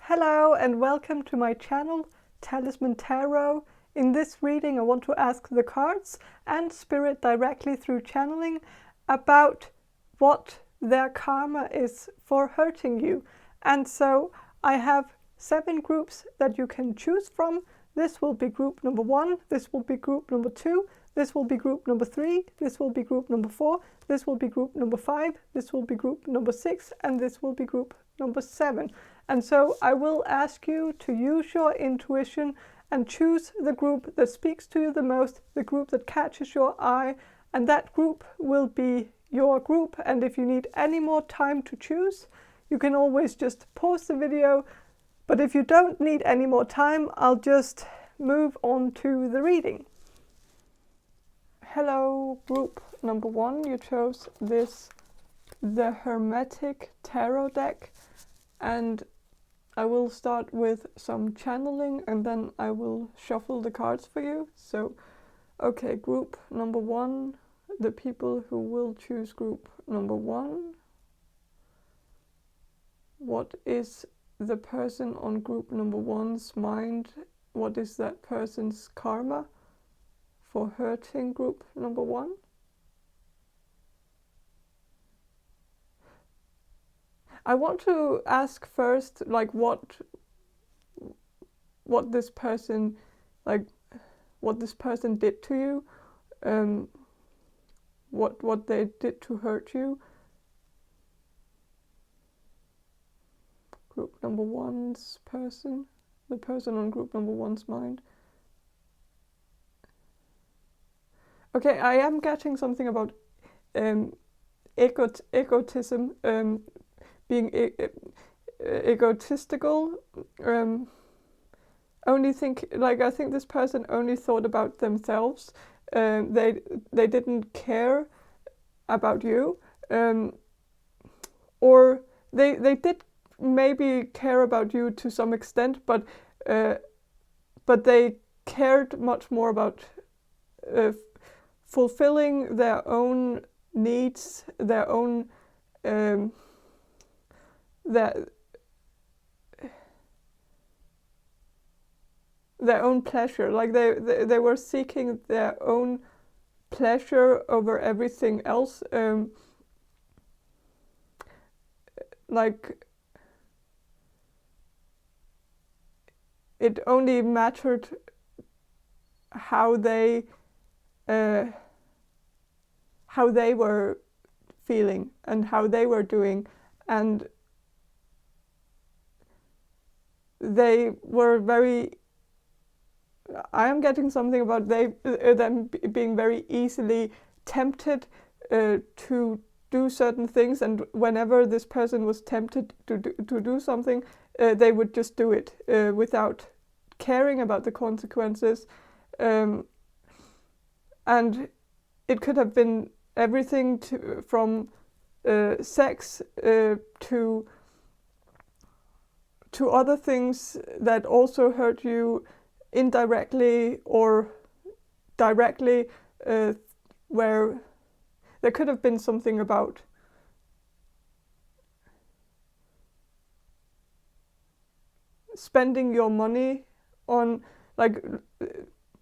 Hello and welcome to my channel, Talisman Tarot. In this reading I want to ask the cards and Spirit directly through channeling about what their karma is for hurting you. And so I have 7 groups that you can choose from. This will be group number 1, this will be group number 2, this will be group number 3, this will be group number 4, this will be group number 5, this will be group number 6, and this will be group number 7. And so I will ask you to use your intuition and choose the group that speaks to you the most, the group that catches your eye, and that group will be your group. And if you need any more time to choose, you can always just pause the video. But if you don't need any more time, I'll just move on to the reading. Hello, group number 1. You chose the Hermetic Tarot deck, and I will start with some channeling and then I will shuffle the cards for you. So, okay, group number 1, the people who will choose group number 1. What is the person on group number 1's mind? What is that person's karma for hurting group number 1? I want to ask first, like, what this person did to you, what they did to hurt you. Group number 1's person, the person on group number 1's mind. Okay, I am getting something about egotism, being egotistical. I think this person only thought about themselves. They didn't care about you, or they did maybe care about you to some extent, but they cared much more about fulfilling their own needs, their own their own pleasure. Like they were seeking their own pleasure over everything else. Like it only mattered how they were feeling and how they were doing, and they were very, I am getting something about them being very easily tempted to do certain things, and whenever this person was tempted to do something, they would just do it without caring about the consequences. And it could have been everything from sex to other things that also hurt you indirectly or directly, where there could have been something about spending your money on, like,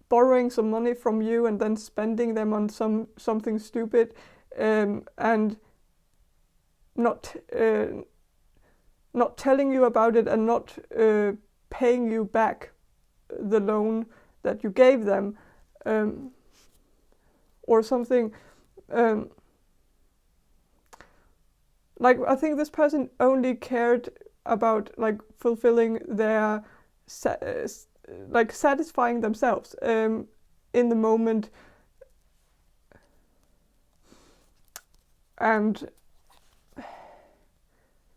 borrowing some money from you and then spending them on something stupid, and not telling you about it and not paying you back the loan that you gave them, or something. Like, I think this person only cared about, like, fulfilling their satisfying themselves in the moment. And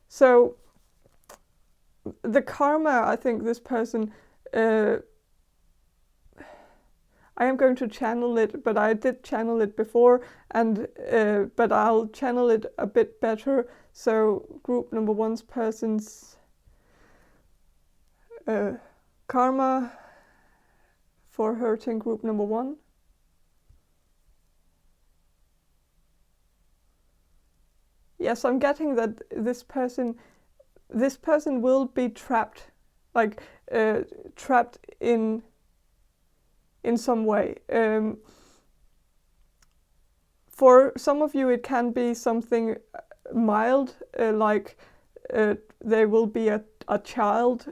so the karma, I think this person, I am going to channel it, but I did channel it before, and but I'll channel it a bit better. So group number 1's person's karma for hurting group number 1. Yes, I'm getting that this person will be trapped like trapped in some way. For some of you, it can be something mild, like there will be a child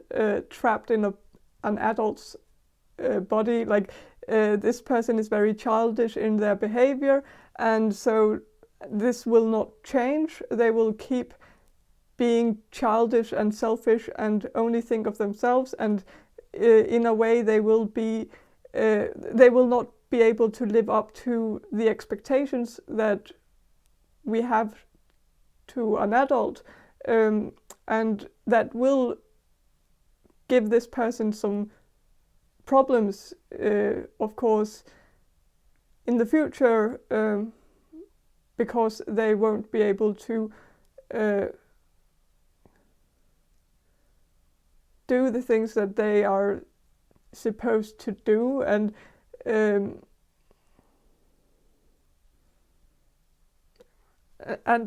trapped in an adult's body. Like this person is very childish in their behavior, and so this will not change. They will keep being childish and selfish and only think of themselves, and in a way they will not be able to live up to the expectations that we have to an adult, and that will give this person some problems, of course, in the future, because they won't be able to do the things that they are supposed to do, and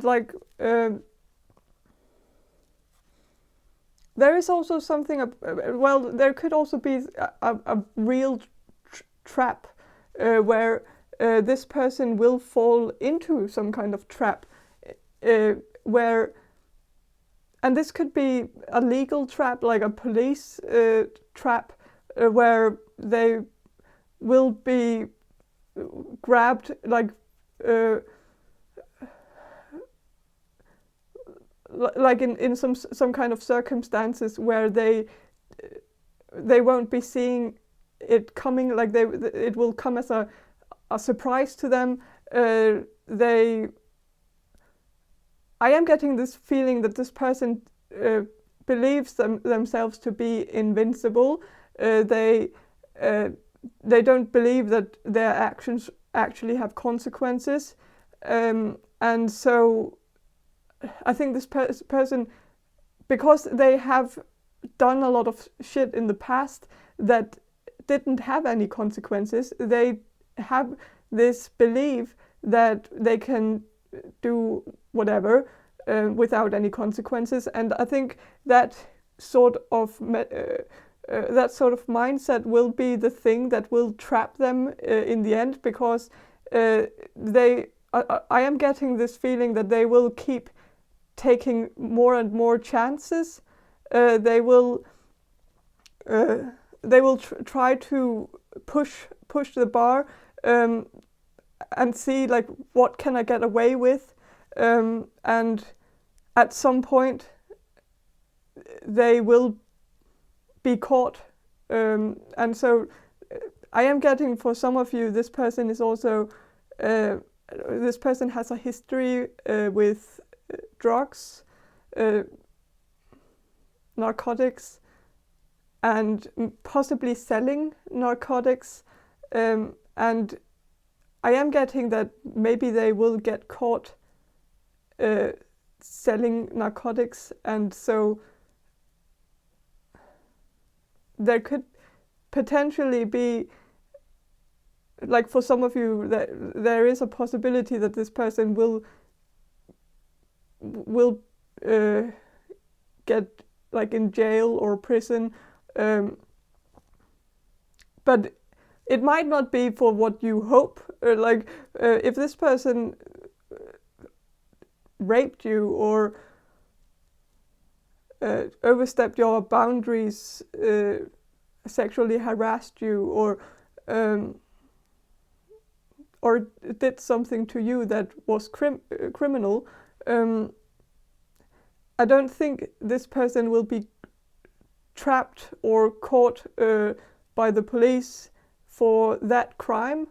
like there is also something. Well, there could also be a real trap where this person will fall into some kind of trap, where, and this could be a legal trap, like a police trap, where they will be grabbed, like in some kind of circumstances where they won't be seeing it coming, like it will come as a surprise to them. I am getting this feeling that this person believes themselves to be invincible. They don't believe that their actions actually have consequences, and so I think this person, because they have done a lot of shit in the past that didn't have any consequences, they have this belief that they can do whatever without any consequences. And I think that sort of mindset will be the thing that will trap them in the end, because I am getting this feeling that they will keep taking more and more chances. They will try to push the bar and see, like, what can I get away with, and at some point they will be caught, and so I am getting, for some of you, this person is also this person has a history with drugs, narcotics, and possibly selling narcotics, and I am getting that maybe they will get caught selling narcotics, and so there could potentially be, like, for some of you, there is a possibility that this person will get, like, in jail or prison, but it might not be for what you hope. If this person raped you or overstepped your boundaries, sexually harassed you, or did something to you that was criminal, I don't think this person will be trapped or caught by the police for that crime,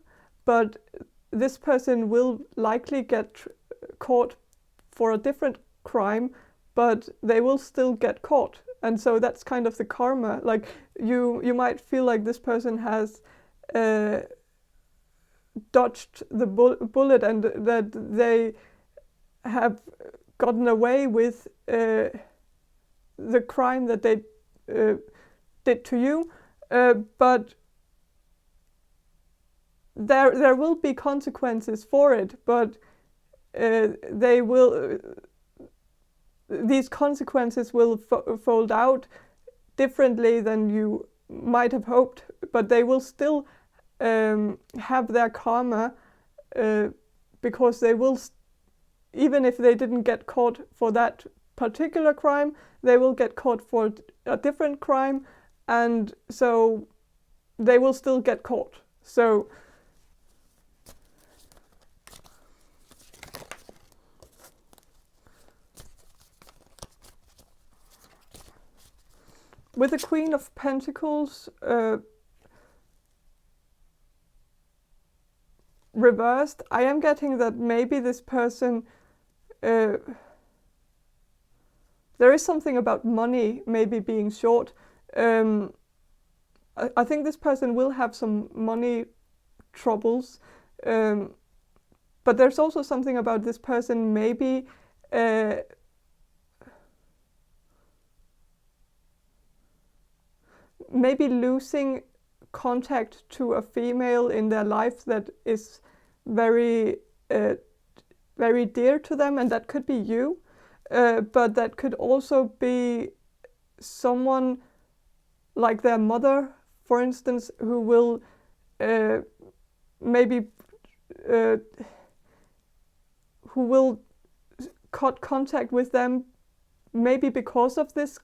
but this person will likely get caught for a different crime, but they will still get caught. And so that's kind of the karma. Like, you might feel like this person has dodged the bullet, and that they have gotten away with the crime that they did to you, but there will be consequences for it, but these consequences will fold out differently than you might have hoped, but they will still have their karma, because they will, even if they didn't get caught for that particular crime, they will get caught for a different crime, and so they will still get caught. So with the Queen of Pentacles reversed, I am getting that maybe this person, there is something about money maybe being short. I think this person will have some money troubles, but there's also something about this person maybe maybe losing contact to a female in their life that is very very dear to them, and that could be you, but that could also be someone like their mother, for instance, who will maybe who will cut contact with them, maybe because of this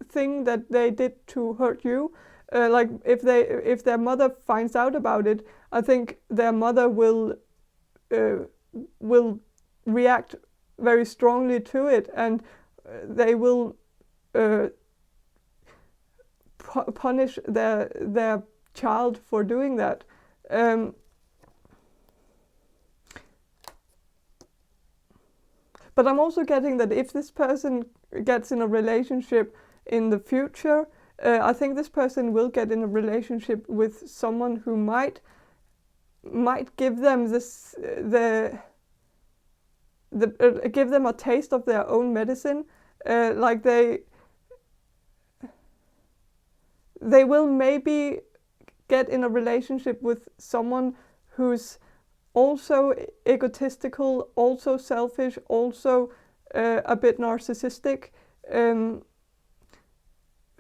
thing that they did to hurt you. Like if their mother finds out about it, I think their mother will react very strongly to it, and they will punish their child for doing that. But I'm also getting that if this person gets in a relationship in the future, I think this person will get in a relationship with someone who might give them this give them a taste of their own medicine. Like they will maybe get in a relationship with someone who's also egotistical, also selfish, also a bit narcissistic,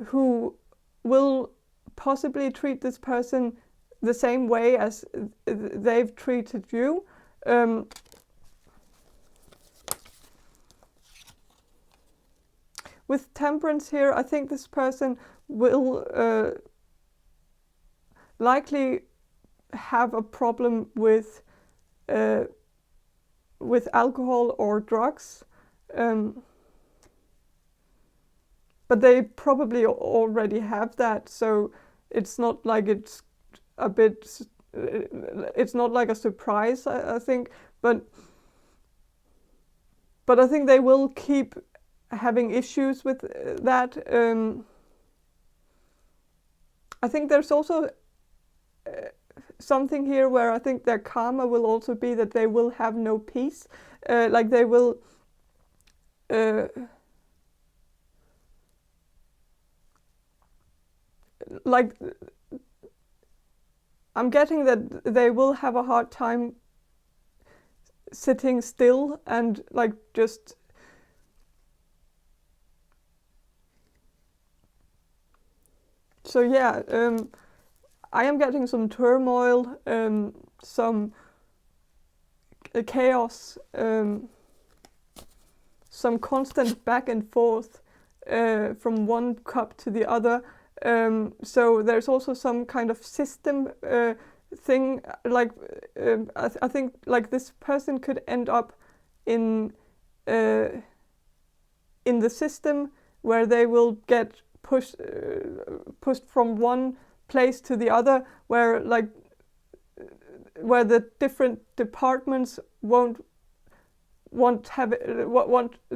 who will possibly treat this person the same way as they've treated you. With Temperance here, I think this person will likely have a problem with alcohol or drugs, but they probably already have that, so it's not like it's a bit, it's not like a surprise, I think, but I think they will keep having issues with that. I think there's also something here where I think their karma will also be that they will have no peace. Like they will like I'm getting that they will have a hard time sitting still and like just so yeah, I am getting some turmoil, some chaos, some constant back and forth from one cup to the other. So there's also some kind of system thing. Like I think like this person could end up in the system where they will get pushed from one place to the other, where the different departments won't want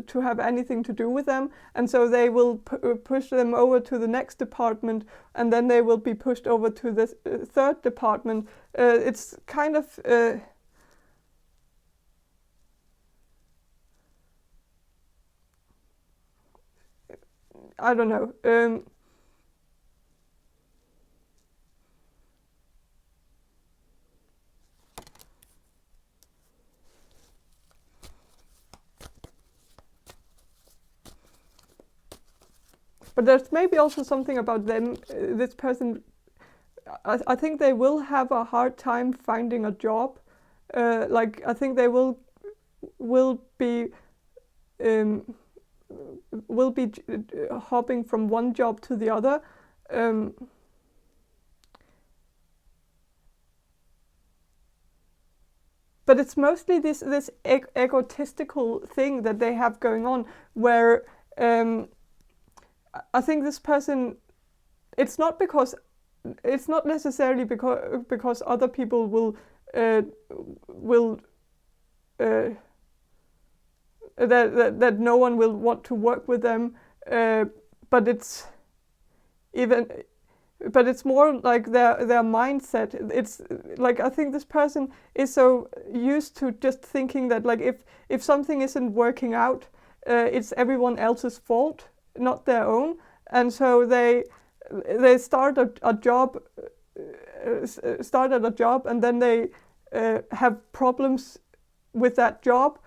to have anything to do with them, and so they will push them over to the next department, and then they will be pushed over to the third department. It's kind of I don't know. But there's maybe also something about them, this person, I think they will have a hard time finding a job. Like, I think they will be hopping from one job to the other. But it's mostly this egotistical thing that they have going on, where I think this person, it's not necessarily because other people will that no one will want to work with them, but it's more like their mindset. It's like, I think this person is so used to just thinking that, like, if something isn't working out, it's everyone else's fault, not their own. And so they started a job, and then they have problems with that job,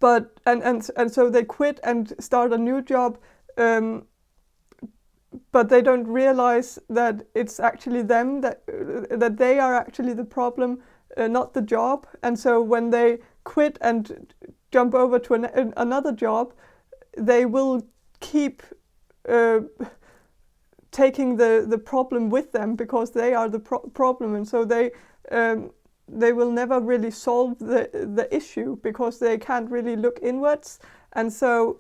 but and so they quit and start a new job, but they don't realize that it's actually them, that they are actually the problem, not the job. And so when they quit and jump over to another job, they will keep taking the problem with them, because they are the problem, and so they will never really solve the issue, because they can't really look inwards. And so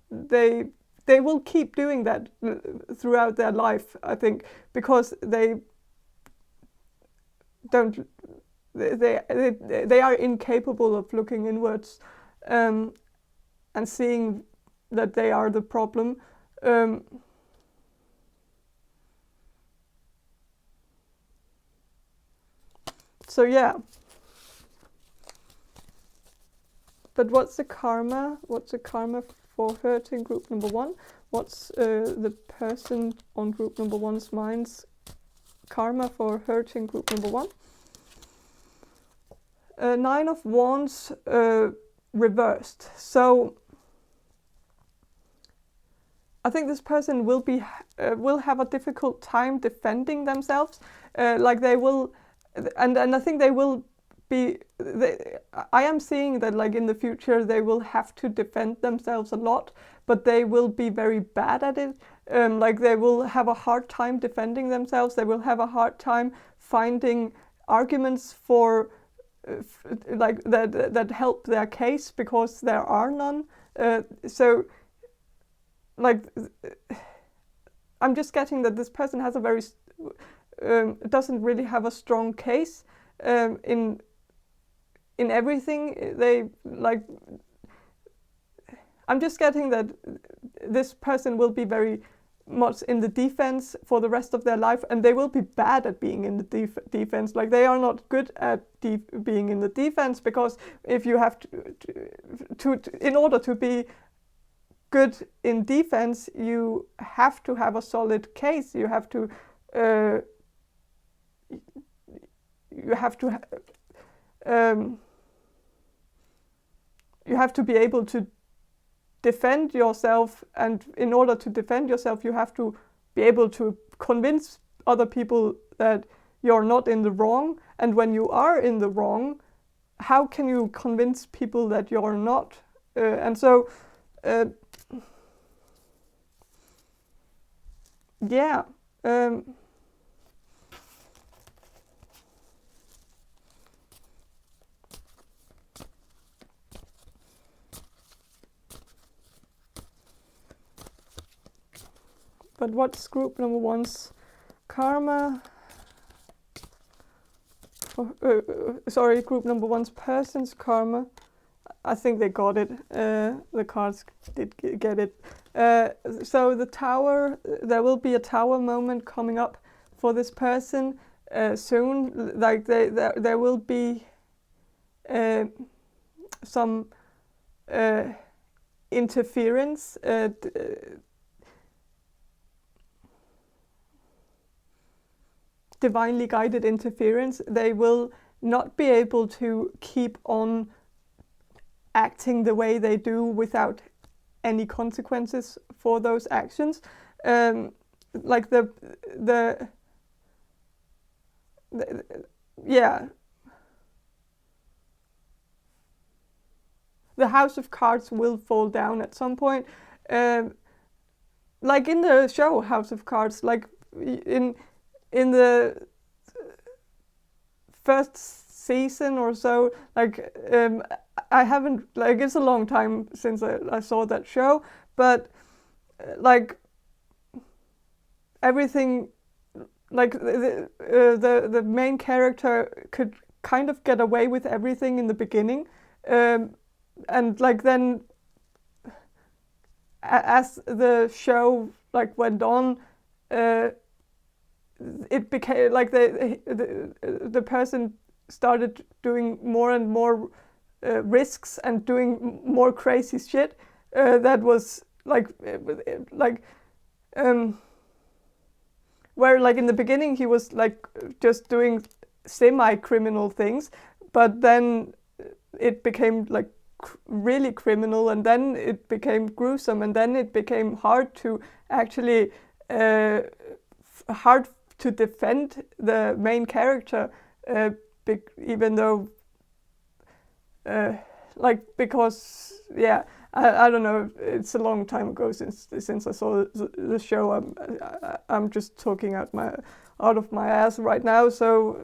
they will keep doing that throughout their life, I think, because they are incapable of looking inwards and seeing that they are the problem. So yeah. But what's the karma? What's the karma for hurting group number 1? What's the person on group number 1's mind's karma for hurting group number 1? 9 of Wands reversed. So I think this person will have a difficult time defending themselves. Like they will, and I think they will be. I am seeing that, like, in the future they will have to defend themselves a lot, but they will be very bad at it. Like, they will have a hard time defending themselves. They will have a hard time finding arguments for like that help their case, because there are none. So, like, I'm just getting that this person has a very doesn't really have a strong case in everything. They, like, I'm just getting that this person will be very much in the defense for the rest of their life, and they will be bad at being in the defense. Like, they are not good at being in the defense, because if you have to in order to be good in defense, you have to have a solid case. You have to be able to defend yourself, and in order to defend yourself, you have to be able to convince other people that you're not in the wrong. And when you are in the wrong, how can you convince people that you're not? And so, yeah. But what's group number 1's karma? Sorry, group number 1's person's karma. I think they got it. The cards did get it. So the Tower, there will be a Tower moment coming up for this person soon. Like, there will be some interference. Divinely guided interference. They will not be able to keep on acting the way they do without any consequences for those actions. Like yeah, the house of cards will fall down at some point. Like in the show House of Cards, like in the first season or so, like I haven't, like, it's a long time since I saw that show, but like everything, like the main character could kind of get away with everything in the beginning, and like then as the show like went on, it became like the person started doing more and more risks and doing more crazy shit that was like where like in the beginning he was like just doing semi-criminal things, but then it became like really criminal, and then it became gruesome, and then it became hard to actually hard to defend the main character, even though like, because yeah, I don't know, it's a long time ago since I saw the show. I'm just talking out of my ass right now, so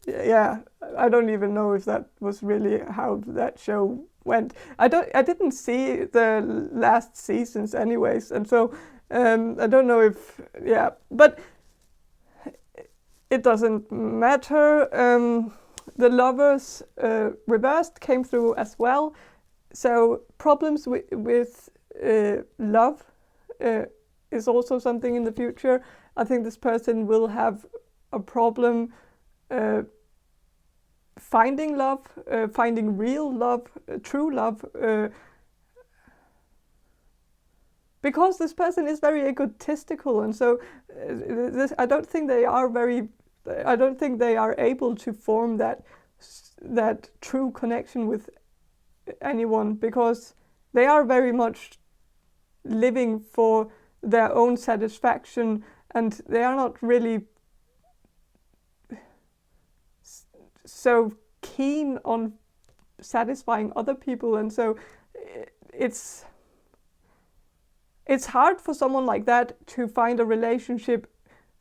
yeah, I don't even know if that was really how that show went. I didn't see the last seasons anyways, and so I don't know if, yeah, but it doesn't matter. The lovers reversed came through as well, so problems with love is also something in the future. I think this person will have a problem finding love, finding real love, true love, because this person is very egotistical, and so I don't think they are able to form that true connection with anyone, because they are very much living for their own satisfaction, and they are not really so keen on satisfying other people, and so it's hard for someone like that to find a relationship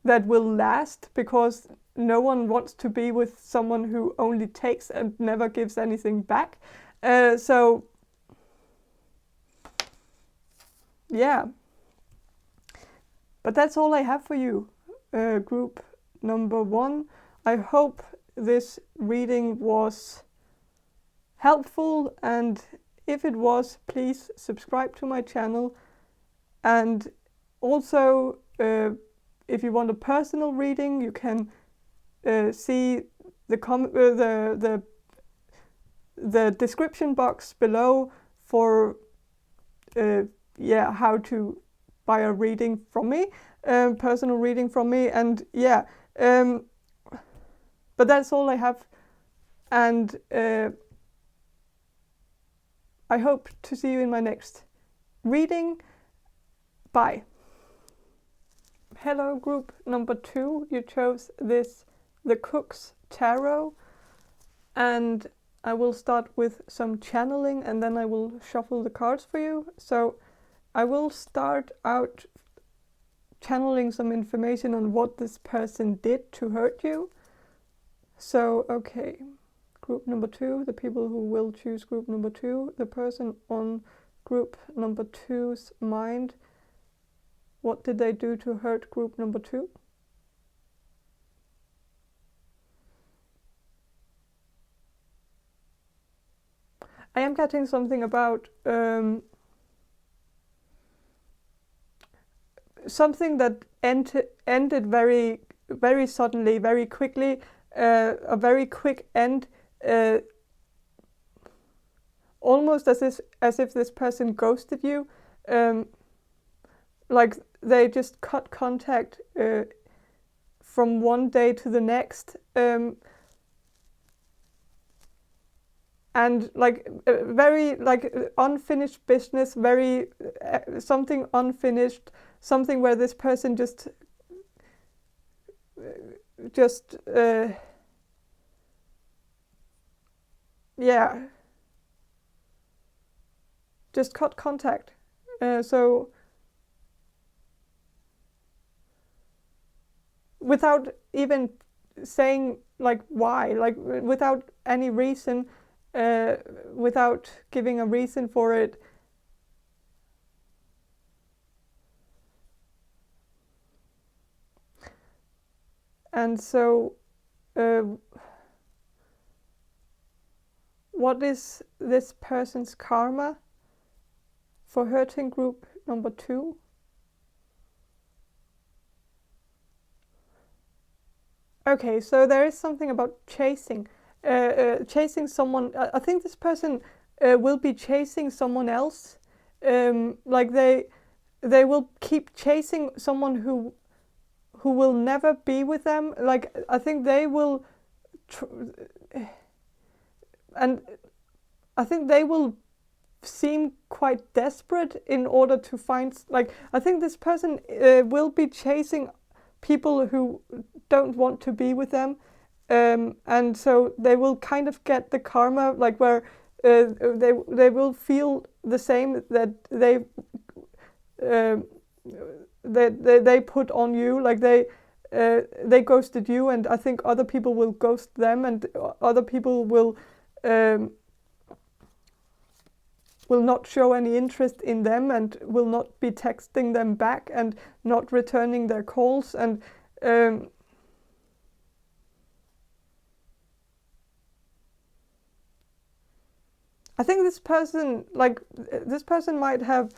that will last, because no one wants to be with someone who only takes and never gives anything back. So yeah, but that's all I have for you, group number 1. I hope this reading was helpful, and if it was, please subscribe to my channel. And also, if you want a personal reading, you can see the description box below for how to buy a reading from me, personal reading from me, and yeah. But that's all I have, and I hope to see you in my next reading. Bye. Hello, group number 2. You chose the Cook's Tarot, and I will start with some channeling, and then I will shuffle the cards for you. So I will start out channeling some information on what this person did to hurt you. So, okay, group number 2, the people who will choose group number 2, the person on group number 2's mind. What did they do to hurt group number 2? I am getting something about something that ended very, very suddenly, very quickly. A very quick end, almost as if this person ghosted you, like they just cut contact from one day to the next, and and like very like unfinished business, very something unfinished, something where this person just yeah, just cut contact. So without even saying like why, like without any reason, without giving a reason for it. And so what is this person's karma for hurting group number 2? Okay, so there is something about chasing someone. I think this person will be chasing someone else. Like they will keep chasing someone who will never be with them. Like I think they will, and I think they will seem quite desperate in order to find. Like I think this person will be chasing people who don't want to be with them, and so they will kind of get the karma, like where they will feel the same that they put on you, like they ghosted you, and I think other people will ghost them, and other people will not show any interest in them, and will not be texting them back, and not returning their calls, and I think this person might have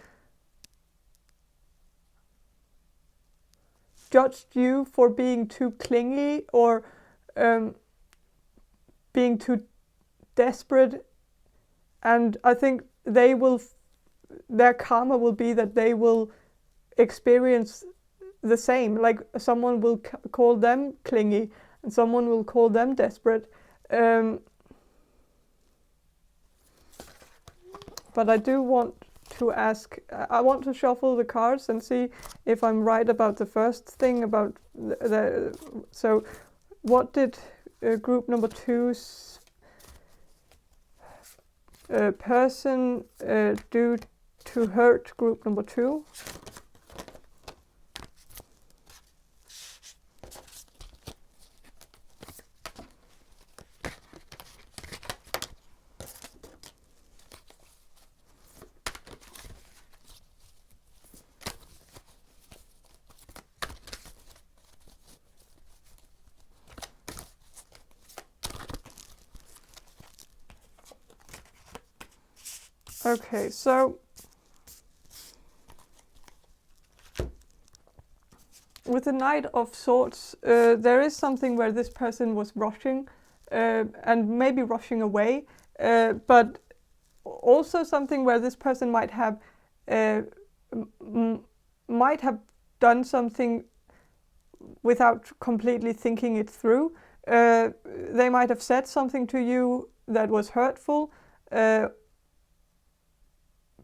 judged you for being too clingy, or being too desperate, and I think their karma will be that they will experience the same. Like someone will call them clingy, and someone will call them desperate. But I do want to ask, I want to shuffle the cards and see if I'm right about the first thing about so what did group number 2's person do to hurt group number 2? Okay, so with the Knight of Swords, there is something where this person was rushing, and maybe rushing away, but also something where this person might have done something without completely thinking it through. They might have said something to you that was hurtful.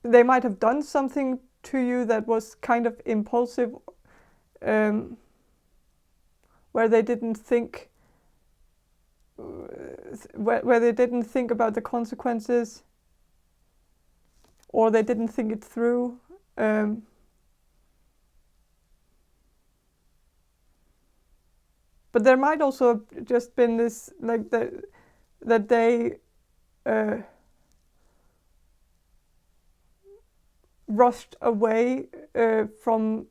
They might have done something to you that was kind of impulsive, where they didn't think, where they didn't think about the consequences, or they didn't think it through. But there might also have just been this, like that they rushed away from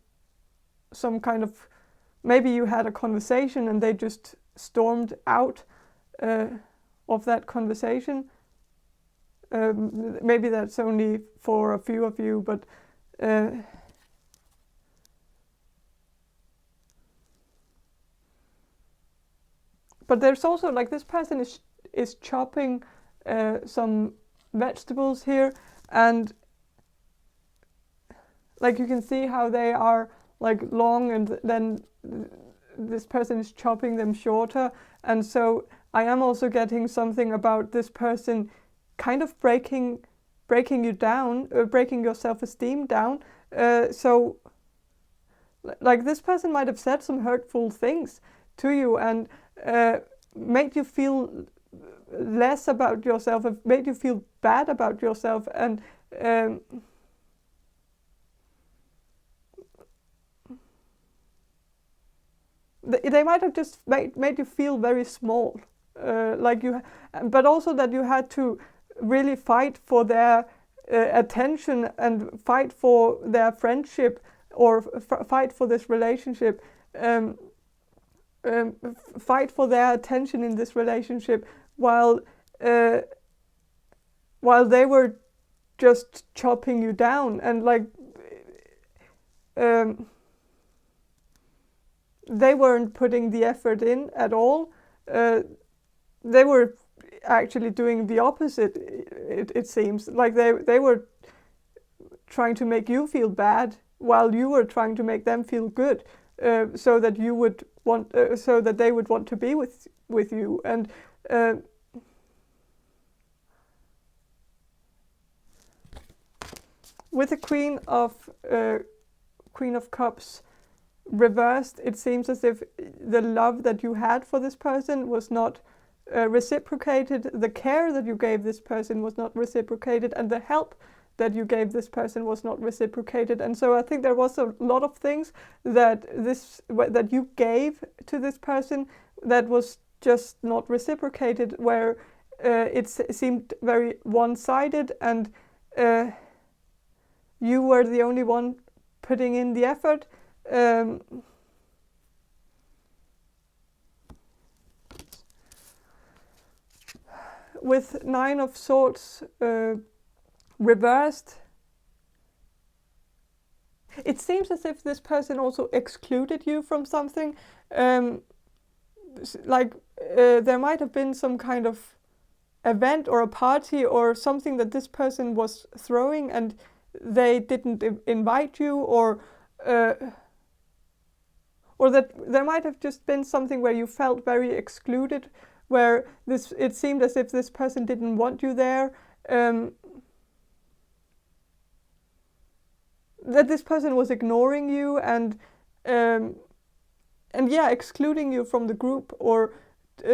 some kind of, maybe you had a conversation and they just stormed out of that conversation. Maybe that's only for a few of you, but there's also, like, this person is chopping some vegetables here, and like you can see how they are like long, and then this person is chopping them shorter. And so I am also getting something about this person kind of breaking you down, breaking your self-esteem down. So like this person might have said some hurtful things to you and made you feel less about yourself, made you feel bad about yourself, and they might have just made you feel very small, but also that you had to really fight for their attention and fight for their friendship or fight for this relationship, fight for their attention in this relationship, while they were just chopping you down, and they weren't putting the effort in at all. They were actually doing the opposite. It seems like they were trying to make you feel bad while you were trying to make them feel good, so that you would want, so that they would want to be with you. And with the Queen of Cups reversed, it seems as if the love that you had for this person was not reciprocated, the care that you gave this person was not reciprocated, and the help that you gave this person was not reciprocated. And so I think there was a lot of things that you gave to this person that was just not reciprocated, where it seemed very one-sided, and you were the only one putting in the effort. With Nine of Swords reversed, it seems as if this person also excluded you from something. There might have been some kind of event or a party or something that this person was throwing and they didn't invite you, or that there might have just been something where you felt very excluded, where it seemed as if this person didn't want you there, that this person was ignoring you and excluding you from the group, or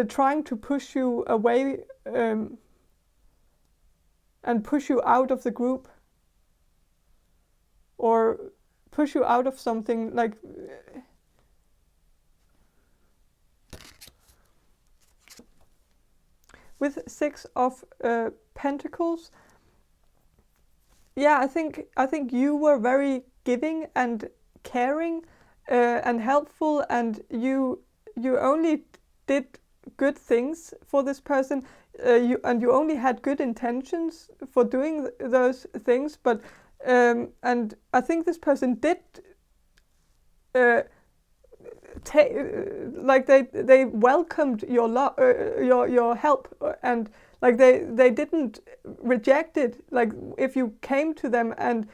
trying to push you away and push you out of the group, or push you out of something. Like with Six of Pentacles, yeah, I think you were very giving and caring and helpful, and you only did good things for this person, you only had good intentions for doing those things, but and I think this person did they welcomed your love, your help, and like they didn't reject it. Like if you came to them and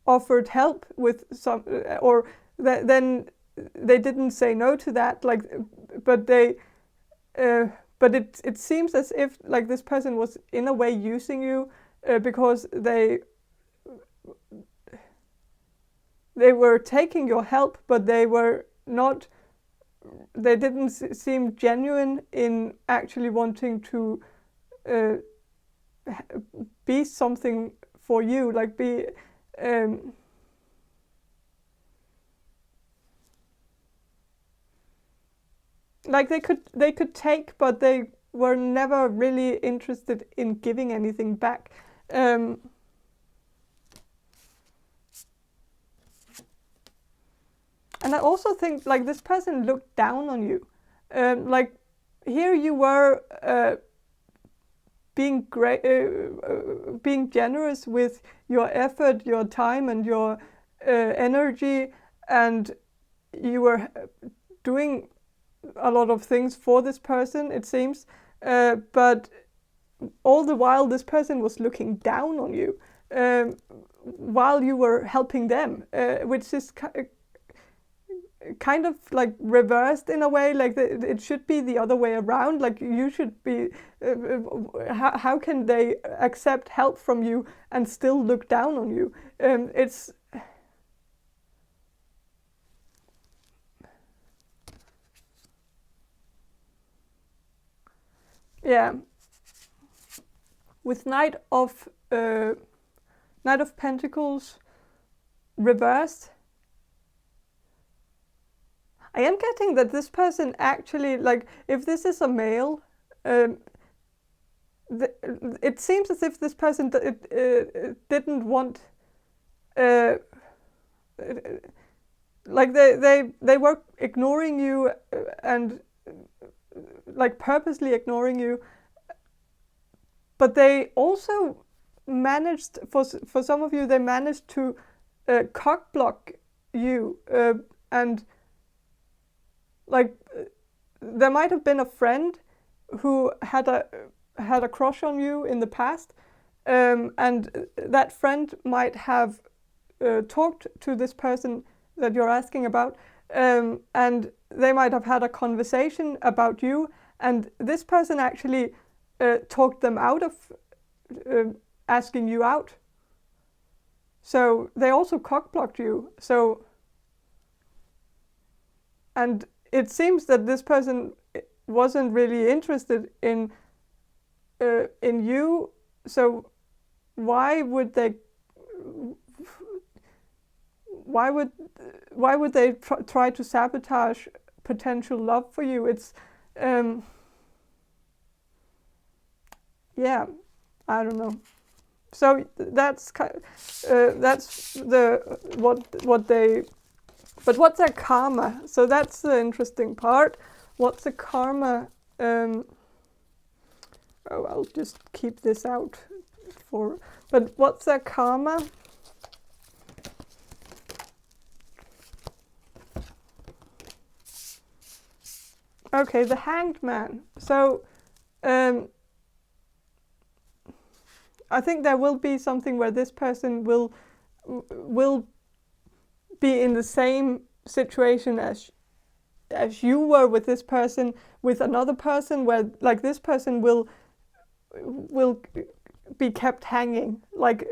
offered help with some, or then they didn't say no to that. Like, but it seems as if like this person was in a way using you because they were taking your help, but they didn't seem genuine in actually wanting to be something for you, like be like they could take, but they were never really interested in giving anything back. And I also think like this person looked down on you. Like here you were being being generous with your effort, your time, and your energy, and you were doing a lot of things for this person, it seems. But all the while, this person was looking down on you while you were helping them, which is kind of like reversed in a way, like it should be the other way around. Like you should be, how can they accept help from you and still look down on you? It's yeah. With Knight of Pentacles reversed, I am getting that this person actually, like, if this is a male, it seems as if this person didn't want, like they were ignoring you and like purposely ignoring you, but they also managed, for some of you, they managed to cock block you, and like there might have been a friend who had a crush on you in the past, and that friend might have talked to this person that you're asking about, and they might have had a conversation about you, and this person actually talked them out of asking you out. So they also cock-blocked you. So, and it seems that this person wasn't really interested in you. So why would they try to sabotage potential love for you? It's yeah, I don't know. So that's the what they. But what's their karma? So that's the interesting part. What's the karma? Oh, I'll just keep this out for. But what's their karma? Okay, the Hanged Man. So I think there will be something where this person will be in the same situation as you were with this person, with another person, where like this person will be kept hanging. Like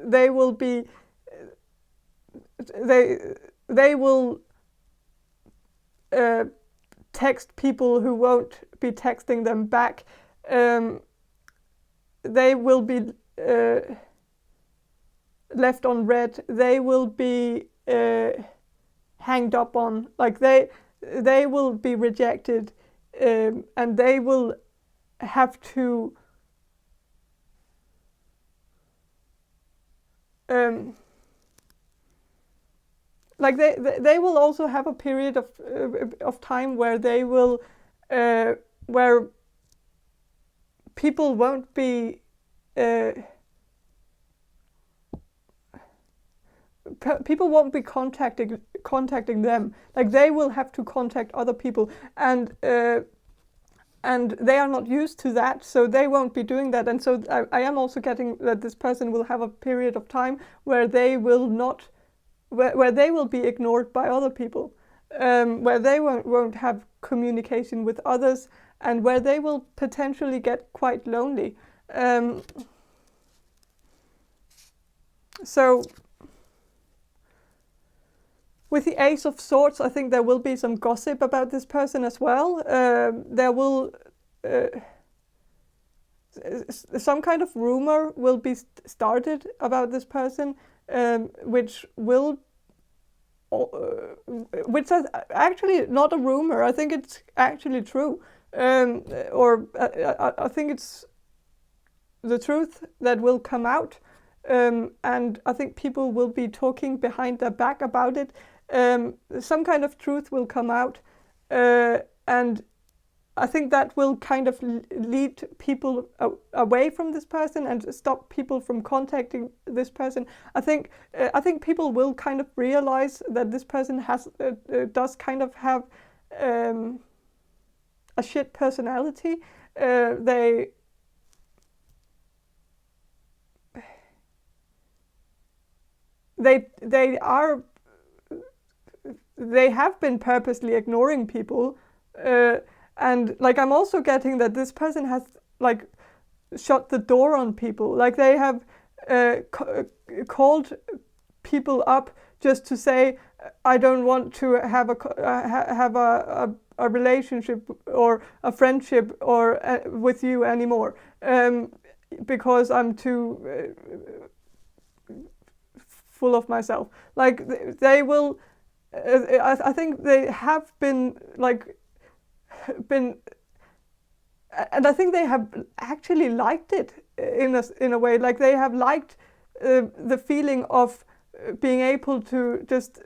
they will be they will text people who won't be texting them back. They will be left on red. They will be hanged up on. Like they will be rejected, and they will have to like they will also have a period of time where they will where people won't be people won't be contacting them. Like they will have to contact other people, and they are not used to that, so they won't be doing that. And so I am also getting that this person will have a period of time where they will not, where they will be ignored by other people, where they won't have communication with others, and where they will potentially get quite lonely. So with the Ace of Swords, I think there will be some gossip about this person as well. There will some kind of rumor will be started about this person, which will which is actually not a rumor. I think it's actually true, or I think it's the truth that will come out, and I think people will be talking behind their back about it. Some kind of truth will come out, and I think that will kind of lead people away from this person and stop people from contacting this person. I think people will kind of realize that this person does kind of have a shit personality. They are they have been purposely ignoring people, and like I'm also getting that this person has like shut the door on people. Like they have called people up just to say, I don't want to have a relationship or a friendship or with you anymore, because I'm too full of myself. Like they will, I think they have been like and I think they have actually liked it in a way. Like they have liked the feeling of being able to just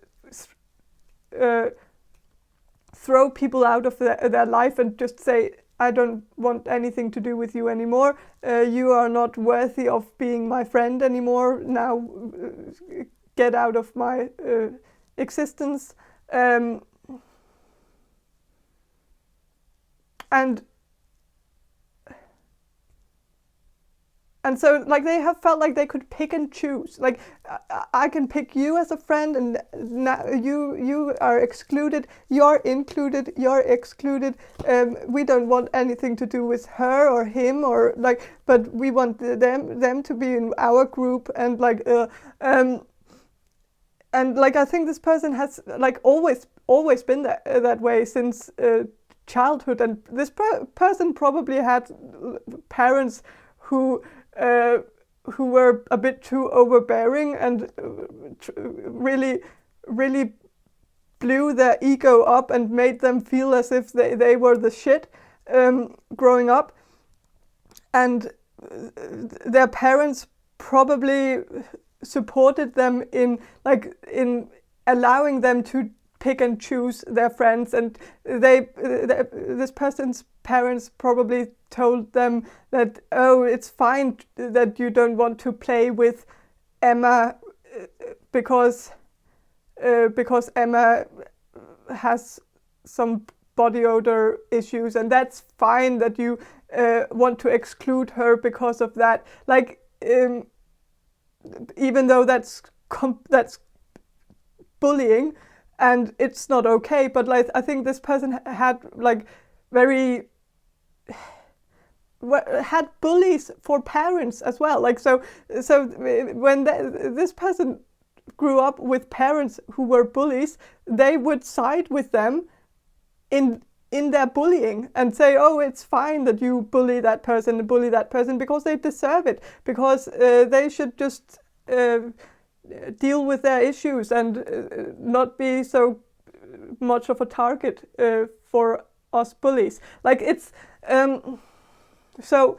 throw people out of their life and just say, I don't want anything to do with you anymore. You are not worthy of being my friend anymore. Now get out of my existence. And so, like, they have felt like they could pick and choose. Like, I can pick you as a friend, and now you are excluded. You're included. You're excluded. We don't want anything to do with her or him, or like. But we want them to be in our group, and like, and like I think this person has like always been that way since childhood, and this person probably had parents who were a bit too overbearing and really blew their ego up and made them feel as if they were the shit growing up. And their parents probably supported them in allowing them to pick and choose their friends, and this person's parents probably told them that, oh, it's fine that you don't want to play with Emma because Emma has some body odor issues, and that's fine that you want to exclude her because of that. Like, even though that's bullying, and it's not okay, but like I think this person had like had bullies for parents as well. Like so when this person grew up with parents who were bullies, they would side with them in their bullying and say, oh, it's fine that you bully that person because they deserve it, because they should just deal with their issues and not be so much of a target for us bullies. Like it's so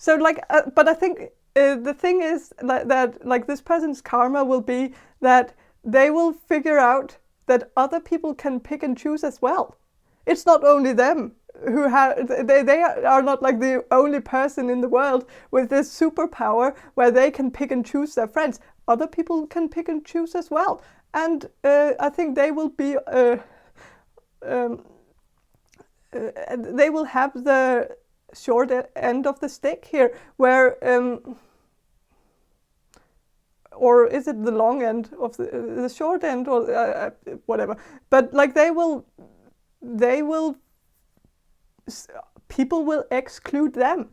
like but I think the thing is that like this person's karma will be that they will figure out that other people can pick and choose as well. It's not only them who have, they are not like the only person in the world with this superpower where they can pick and choose their friends. Other people can pick and choose as well. And I think they will be, they will have the short end of the stick here, where, or is it the long end of the short end, or whatever. But like they will, people will exclude them,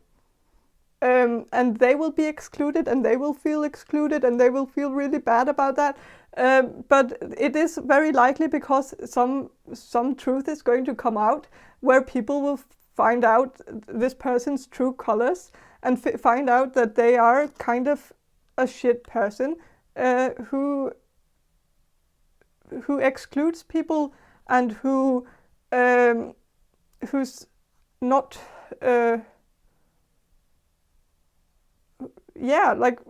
and they will be excluded, and they will feel excluded, and they will feel really bad about that. But it is very likely because some truth is going to come out, where people will find out this person's true colors and find out that they are kind of a shit person who excludes people and who's not like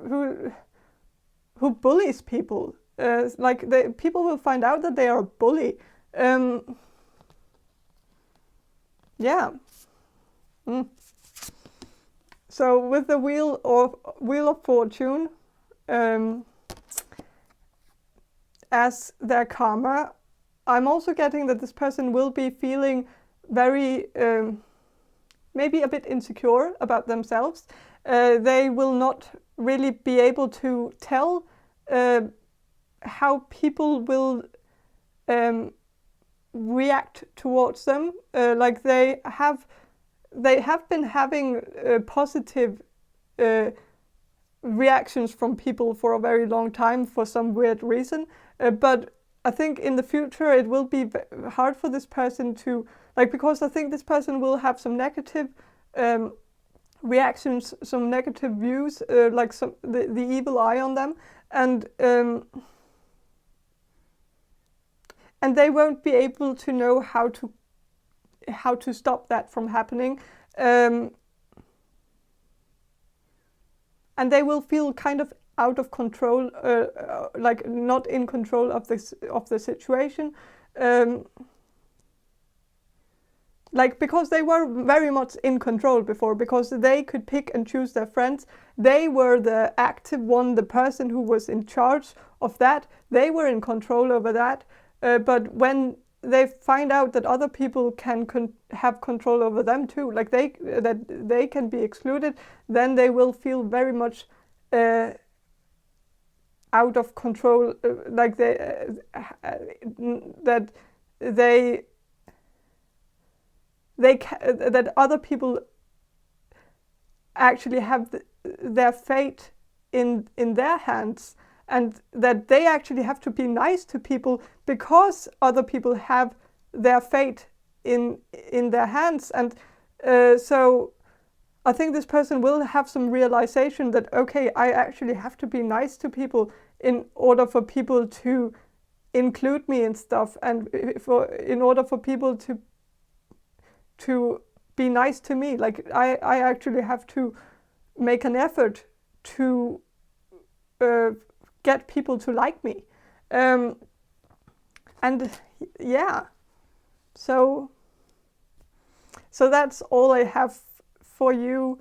who bullies people. Like people will find out that they are a bully. So with the Wheel of Fortune as their karma, I'm also getting that this person will be feeling very, maybe a bit insecure about themselves. They will not really be able to tell how people will react towards them. Like they have been having positive reactions from people for a very long time for some weird reason, but I think in the future it will be hard for this person to, like, because I think this person will have some negative reactions, some negative views, like the evil eye on them, and they won't be able to know how to stop that from happening, and they will feel kind of out of control, like not in control of the situation, like because they were very much in control before, because they could pick and choose their friends. They were the active one, the person who was in charge of that. They were in control over that. But when they find out that other people can have control over them too, like that they can be excluded, then they will feel very much out of control, like that other people actually have their fate in their hands, and that they actually have to be nice to people because other people have their fate in their hands. And so I think this person will have some realization that, okay, I actually have to be nice to people in order for people to include me in stuff, and in order for people to be nice to me. Like I actually have to make an effort to get people to like me, and yeah, so that's all I have for you,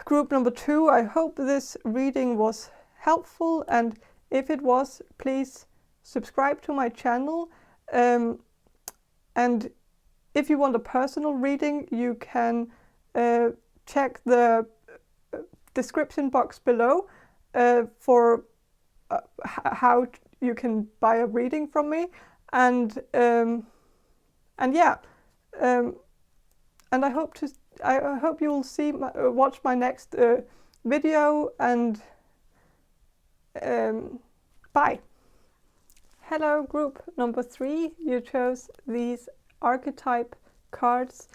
group number 2. I hope this reading was helpful, and if it was, please subscribe to my channel, and if you want a personal reading, you can check the description box below for how you can buy a reading from me, and yeah, and I hope you will watch my next video, and bye. Hello, group number 3. You chose these archetype cards,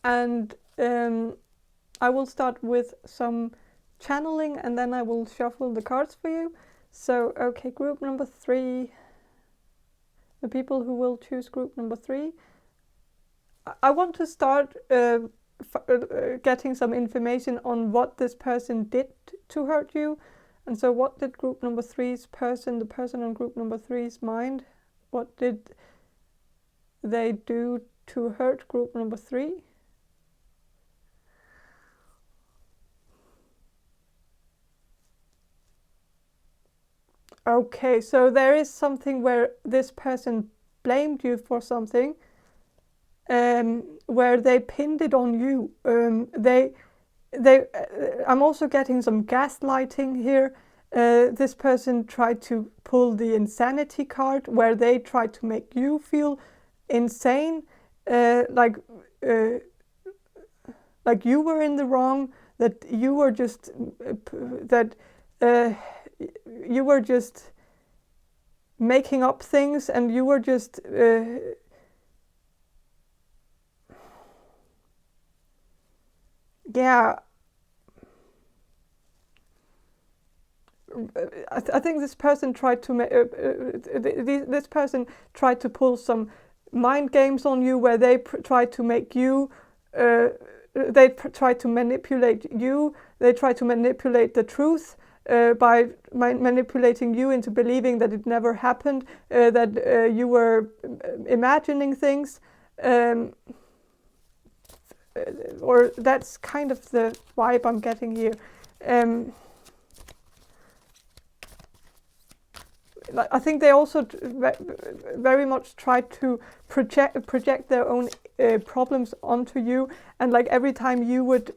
and I will start with some channeling, and then I will shuffle the cards for you. So, okay, group number 3, the people who will choose group number 3. I want to start getting some information on what this person did to hurt you. And so what did group number 3's person, the person on group number 3's mind, what did they do to hurt group number 3? Okay, so there is something where this person blamed you for something, where they pinned it on you. I'm also getting some gaslighting here. This person tried to pull the insanity card, where they tried to make you feel insane, like you were in the wrong, that you were just you were just making up things, and you were just yeah. I think this person tried to this person tried to pull some mind games on you, where they tried to make you they tried to manipulate you. They tried to manipulate the truth by manipulating you into believing that it never happened, that you were imagining things, or that's kind of the vibe I'm getting here. I think they also very much tried to project their own problems onto you, and like every time you would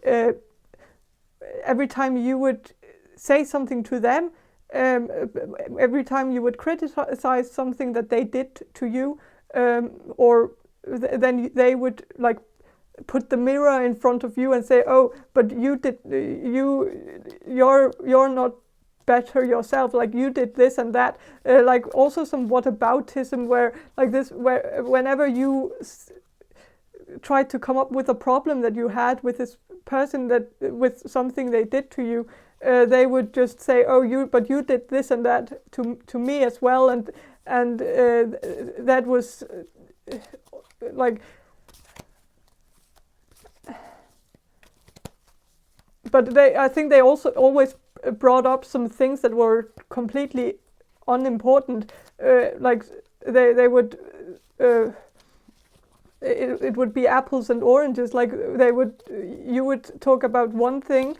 say something to them, every time you would criticize something that they did to you, or then they would like put the mirror in front of you and say, "Oh, but you're not better yourself. Like you did this and that." Like also some whataboutism, where like this, where whenever you tried to come up with a problem that you had with this person, that with something they did to you, they would just say, "Oh, you did this and that to me as well," and that was like. But I think they also always brought up some things that were completely unimportant. Like they would. It would be apples and oranges. Like you would talk about one thing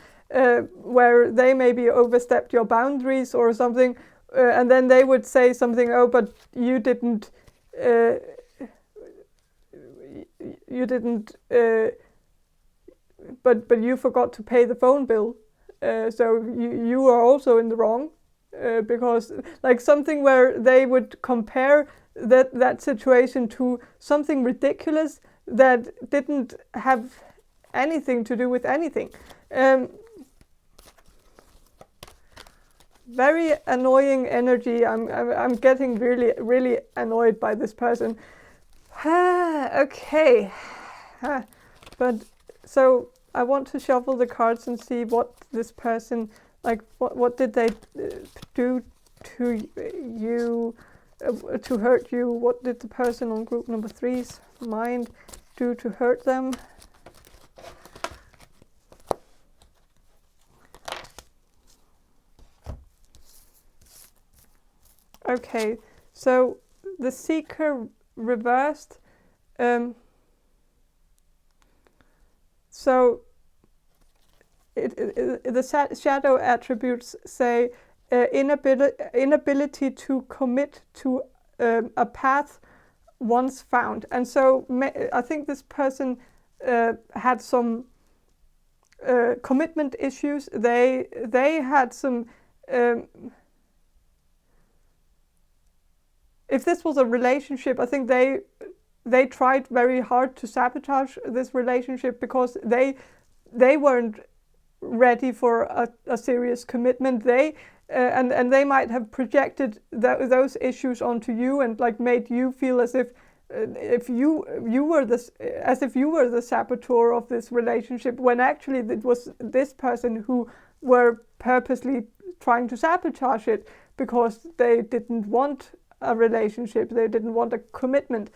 where they maybe overstepped your boundaries or something, and then they would say something. "Oh, but you didn't. You didn't. But you forgot to pay the phone bill, so you are also in the wrong." Because like something where they would compare that situation to something ridiculous that didn't have anything to do with anything. Very annoying energy. I'm getting really annoyed by this person. Okay, but so I want to shuffle the cards and see what this person, like what did they do to you, to hurt you? What did the person on group number 3's mind do to hurt them? Okay, so the Seeker reversed. So the shadow attributes say inability to commit to a path once found. And so I think this person had some commitment issues. They had some... if this was a relationship, I think they tried very hard to sabotage this relationship because they weren't ready for a serious commitment. And they might have projected those issues onto you and like made you feel as if you were the saboteur of this relationship, when actually it was this person who were purposely trying to sabotage it because they didn't want a relationship, they didn't want a commitment.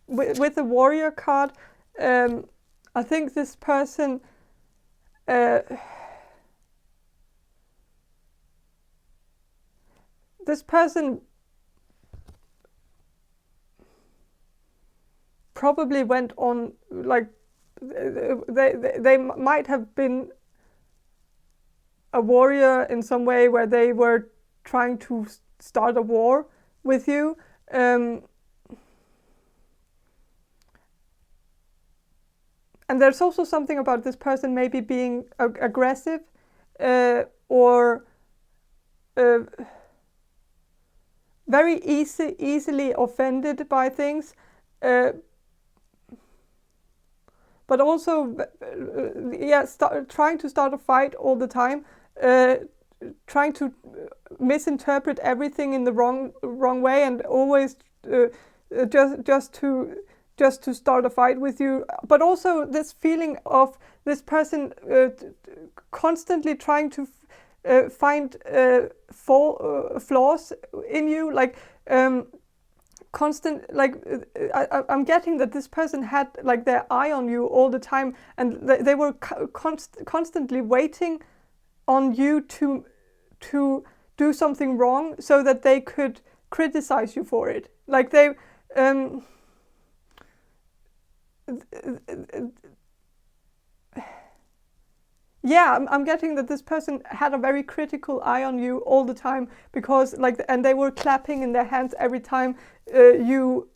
With the warrior card, I think this person probably went on, like they might have been a warrior in some way where they were trying to start a war with you. And there's also something about this person maybe being aggressive or very easily offended by things. But also, trying to start a fight all the time, trying to misinterpret everything in the wrong way, and always just to start a fight with you. But also this feeling of this person constantly trying to find flaws in you, like. Constant, like I'm getting that this person had like their eye on you all the time, and they were constantly waiting on you to do something wrong so that they could criticize you for it. Like they I'm getting that this person had a very critical eye on you all the time, because and they were clapping in their hands every time you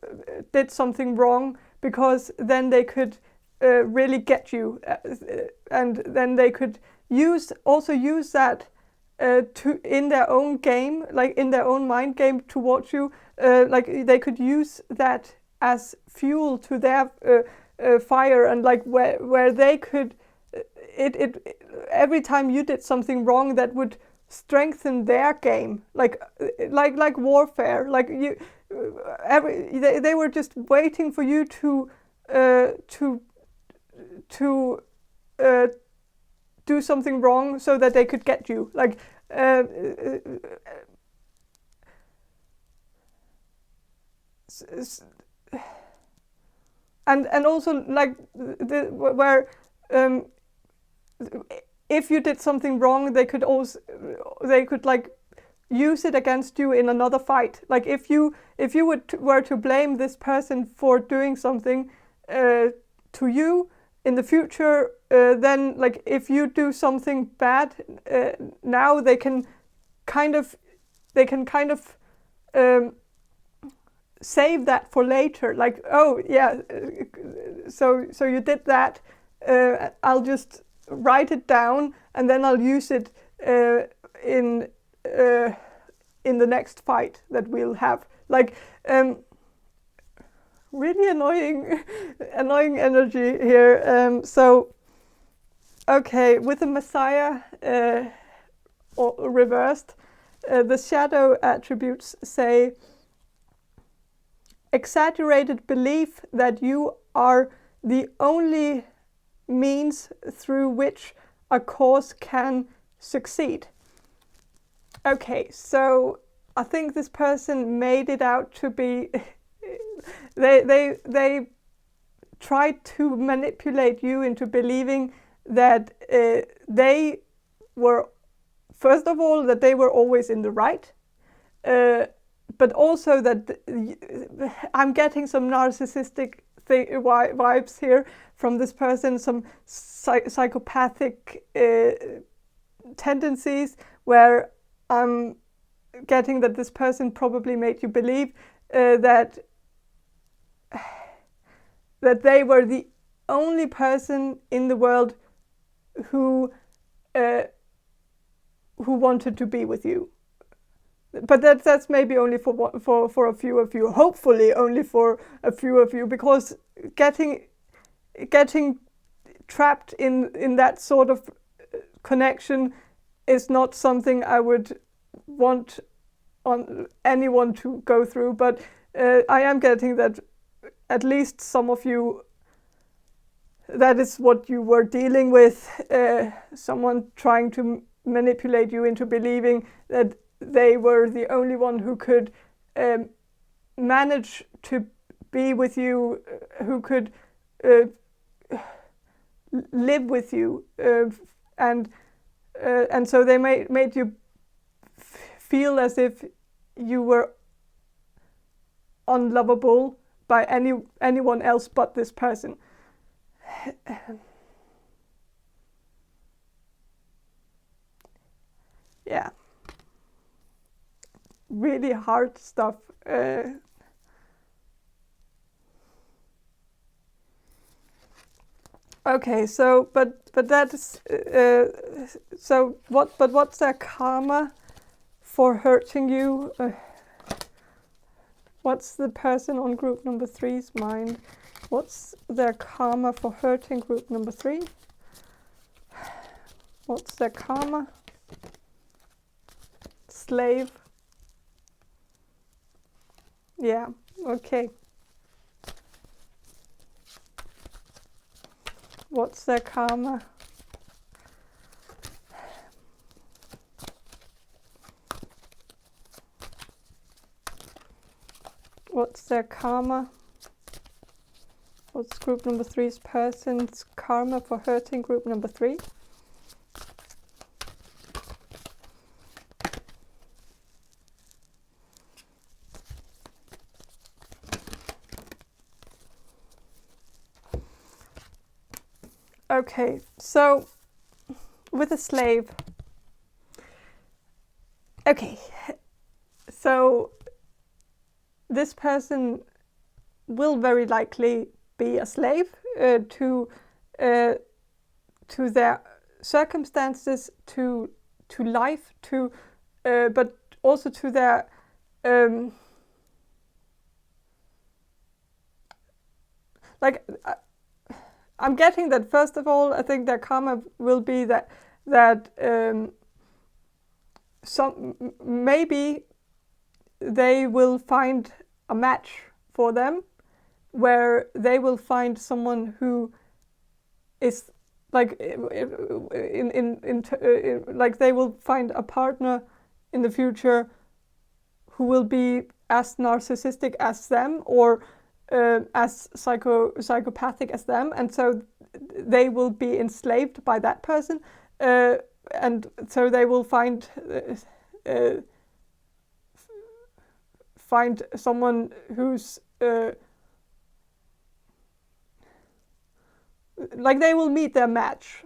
did something wrong, because then they could really get you, and then they could use that in their own game, like in their own mind game towards you. Like they could use that as fuel to their fire, and like where they could every time you did something wrong, that would strengthen their game, like warfare. Like they were just waiting for you to do something wrong so that they could get you. Like and also like where if you did something wrong, they could like use it against you in another fight. Like if you were to blame this person for doing something to you in the future, then like if you do something bad now, they can kind of save that for later. Like, oh yeah, so you did that. I'll just write it down, and then I'll use it in the next fight that we'll have. Like really annoying energy here. So okay, with the Messiah or reversed, the shadow attributes say exaggerated belief that you are the only means through which a cause can succeed. Okay, so I think this person made it out to be they tried to manipulate you into believing that they were, first of all, that they were always in the right, but also that I'm getting some narcissistic vibes here from this person, some psychopathic tendencies, where I'm getting that this person probably made you believe that they were the only person in the world who wanted to be with you. But that's maybe only for a few of you. Hopefully, only for a few of you, because getting trapped in that sort of connection is not something I would want on anyone to go through. But I am getting that at least some of you, that is what you were dealing with. Someone trying to manipulate you into believing that they were the only one who could manage to be with you, who could live with you, and so they made you feel as if you were unlovable by anyone else but this person. Yeah. Really hard stuff. Okay, so but that's so what? But what's their karma for hurting you? What's the person on group number 3's mind? What's their karma for hurting group number 3? What's their karma? Slave. Yeah, okay. What's their karma? What's their karma? What's group number 3's person's karma for hurting group number 3? Okay, so with a slave. Okay, so this person will very likely be a slave to their circumstances, to life, but also to their I'm getting that first of all, I think their karma will be that maybe they will find a match for them, where they will find someone who is like like they will find a partner in the future who will be as narcissistic as them, or as psychopathic as them, and so they will be enslaved by that person, and so they will find someone who's like they will meet their match.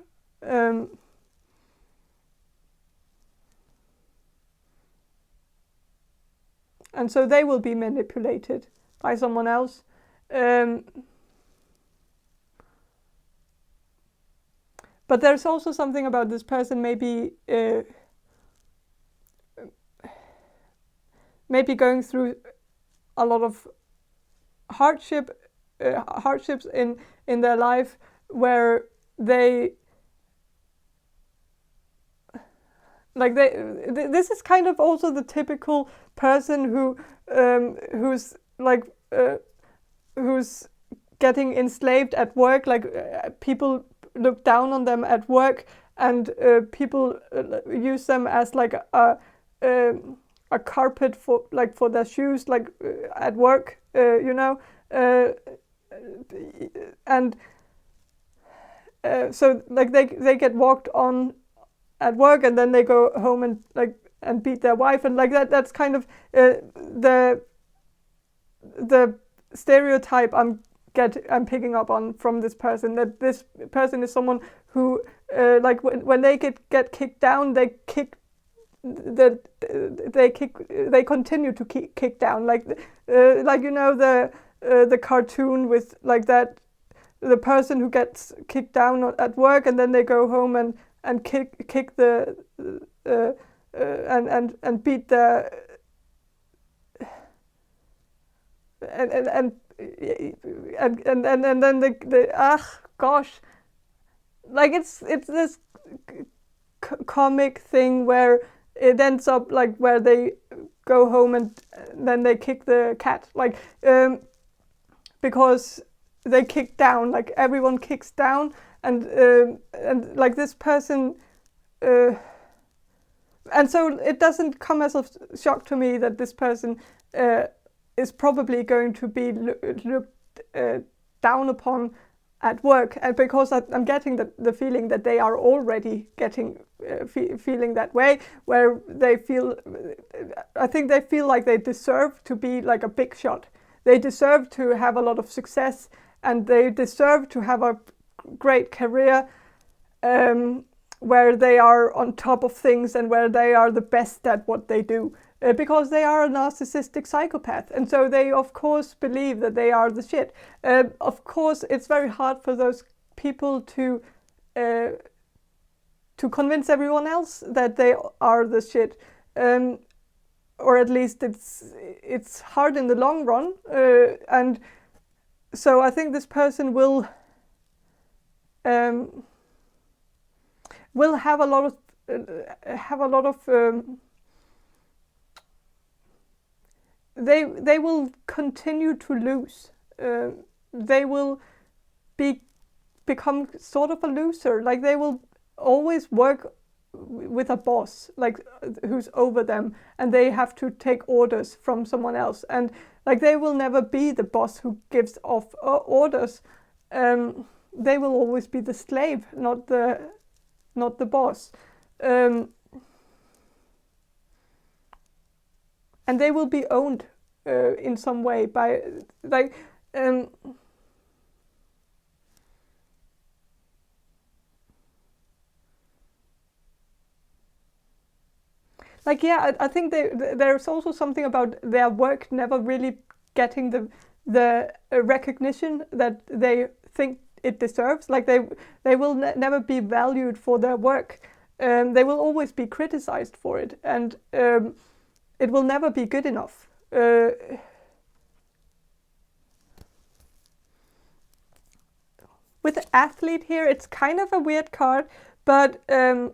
And so they will be manipulated by someone else. But there's also something about this person maybe going through a lot of hardships in their life, where they this is kind of also the typical person who's getting enslaved at work. People look down on them at work, and people use them as like a carpet for their shoes, at work, and so they get walked on at work, and then they go home and beat their wife, and that's kind of the stereotype I'm picking up on from this person, that this person is someone who when they get kicked down, they continue to kick down, the cartoon with that, the person who gets kicked down at work, and then they go home and kick the and beat the and then the gosh, it's this comic thing where it ends up where they go home and then they kick the cat, because they kick down, everyone kicks down, and this person, and so it doesn't come as a shock to me that this person is probably going to be looked down upon at work, and because I'm getting the feeling that they are already getting feeling that way, where they feel, I think they feel like they deserve to be like a big shot. They deserve to have a lot of success, and they deserve to have a great career, where they are on top of things and where they are the best at what they do, because they are a narcissistic psychopath, and so they of course believe that they are the shit. Of course, it's very hard for those people to convince everyone else that they are the shit, or at least it's hard in the long run, and so I think this person will have a lot of they will continue to lose. They will become sort of a loser. They will always work with a boss, who's over them, and they have to take orders from someone else, and they will never be the boss who gives off orders. They will always be the slave, not the boss, and they will be owned in some way by I think there's also something about their work never really getting the recognition that they think it deserves. Like they will never be valued for their work. They will always be criticized for it, and it will never be good enough. With the athlete here, it's kind of a weird card, but the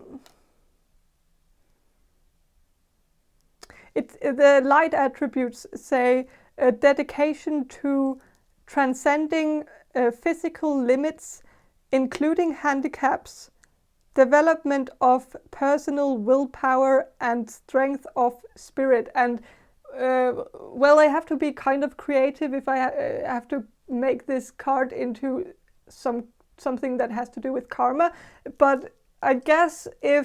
light attributes say a dedication to transcending physical limits, including handicaps, development of personal willpower, and strength of spirit. And well, I have to be kind of creative if I have to make this card into something that has to do with karma. But I guess I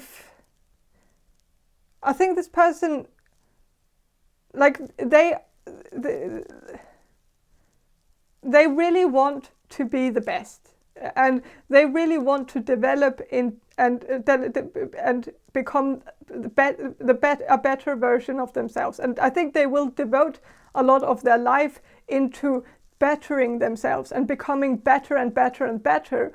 think this person, like they really want to be the best, and they really want to develop and become a better version of themselves. And I think they will devote a lot of their life into bettering themselves and becoming better and better and better,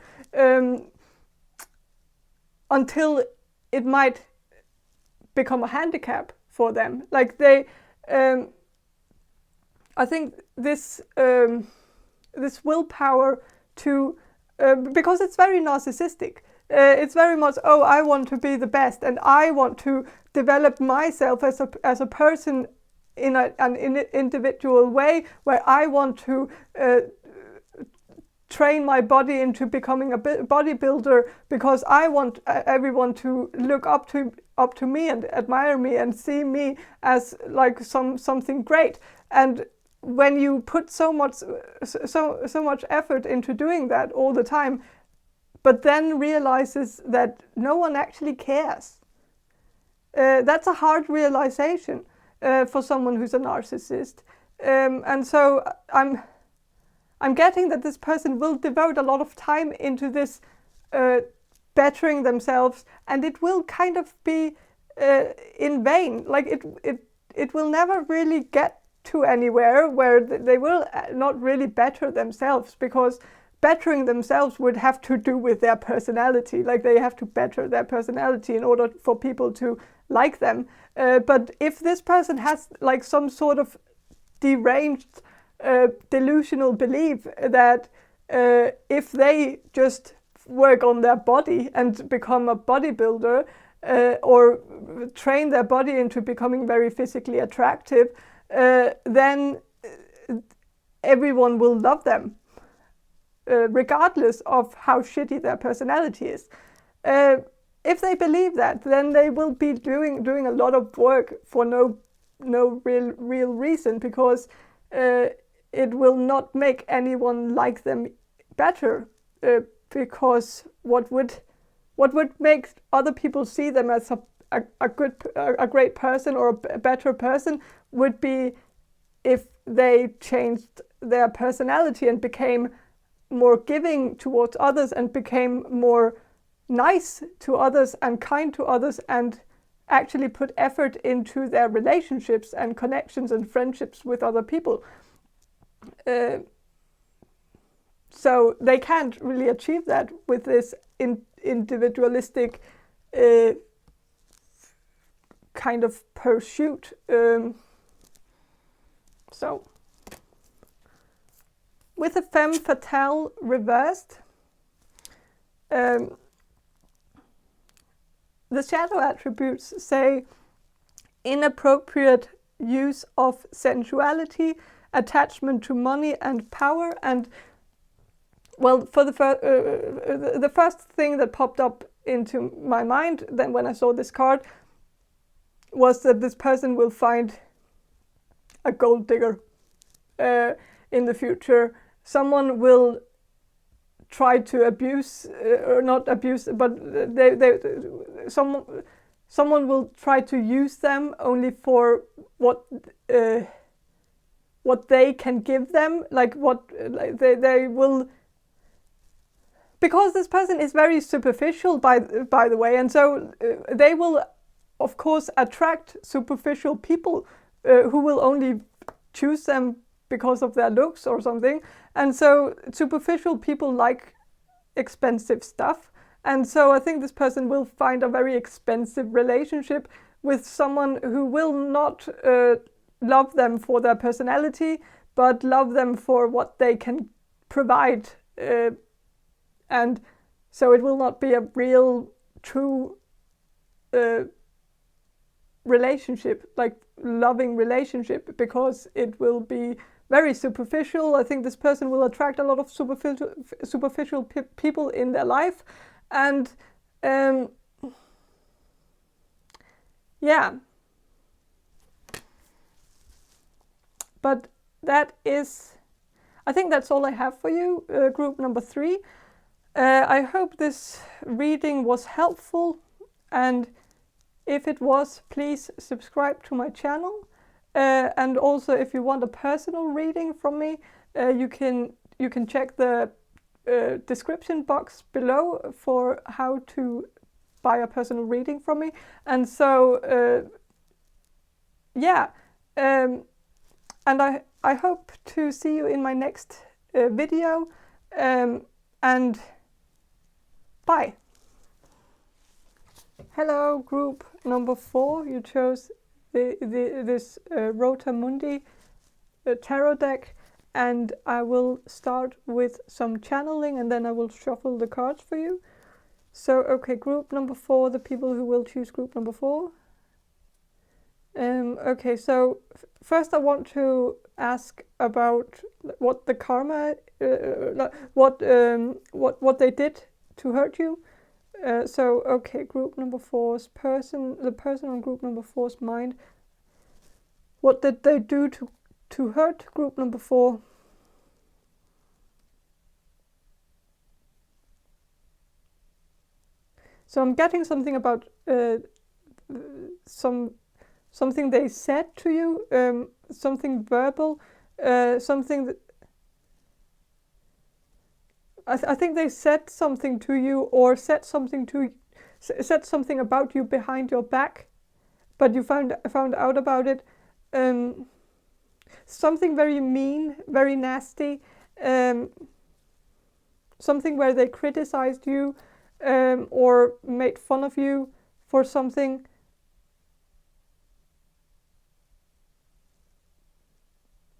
until it might become a handicap for them. Like I think this willpower to, because it's very narcissistic. It's very much, oh, I want to be the best, and I want to develop myself as a person in an individual way, where I want to train my body into becoming a bodybuilder, because I want everyone to look up to me and admire me and see me as like something great. And when you put so much effort into doing that all the time, but then realizes that no one actually cares, that's a hard realization for someone who's a narcissist. And so I'm getting that this person will devote a lot of time into this bettering themselves, and it will kind of be in vain. Like it will never really get to anywhere where they will not really better themselves, because bettering themselves would have to do with their personality. Like they have to better their personality in order for people to like them. But if this person has like some sort of deranged delusional belief that if they just work on their body and become a bodybuilder, or train their body into becoming very physically attractive, then everyone will love them, regardless of how shitty their personality is. If they believe that, then they will be doing a lot of work for no real reason, because it will not make anyone like them better, because what would make other people see them as a great person or a better person would be if they changed their personality and became more giving towards others and became more nice to others and kind to others, and actually put effort into their relationships and connections and friendships with other people. So they can't really achieve that with this individualistic kind of pursuit. So with the femme fatale reversed, the shadow attributes say inappropriate use of sensuality, attachment to money and power. And well, for the first thing that popped up into my mind then when I saw this card was that this person will find a gold digger in the future. Someone will try to abuse, or not abuse, but someone will try to use them only for what they can give them, like what they will. Because this person is very superficial, by the way, and so they will, of course, attract superficial people who will only choose them because of their looks or something. And so superficial people like expensive stuff. And so I think this person will find a very expensive relationship with someone who will not love them for their personality, but love them for what they can provide. And so it will not be a real, true relationship, like loving relationship, because it will be very superficial. I think this person will attract a lot of superficial people in their life. And yeah. But that is, I think that's all I have for you, group number 3. I hope this reading was helpful, and if it was, please subscribe to my channel. And also, if you want a personal reading from me, you can check the description box below for how to buy a personal reading from me. And so, yeah. And I hope to see you in my next video, and bye. Hello, group number 4. You chose this Rota Mundi tarot deck, and I will start with some channeling, and then I will shuffle the cards for you. So, okay, group number 4, the people who will choose group number 4. Okay, so first I want to ask about what the karma, what they did to hurt you. So, okay, group number 4's person, the person on group number 4's mind. What did they do to hurt group number 4? So I'm getting something about something they said to you, something verbal, something that I think they said something to you, or said something about you behind your back, but you found out about it. Something very mean, very nasty, something where they criticized you, or made fun of you for something.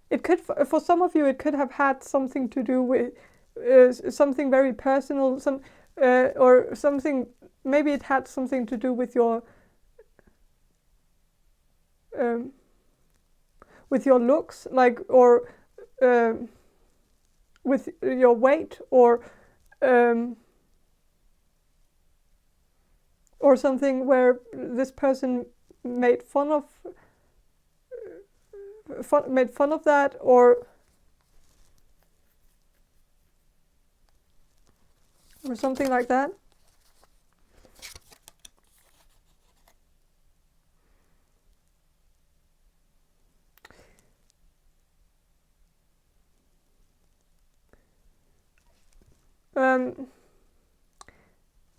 It could, for some of you, it could have had something to do with something very personal, or something. Maybe it had something to do with your looks, like, or with your weight, or something where this person made fun of that, or something like that.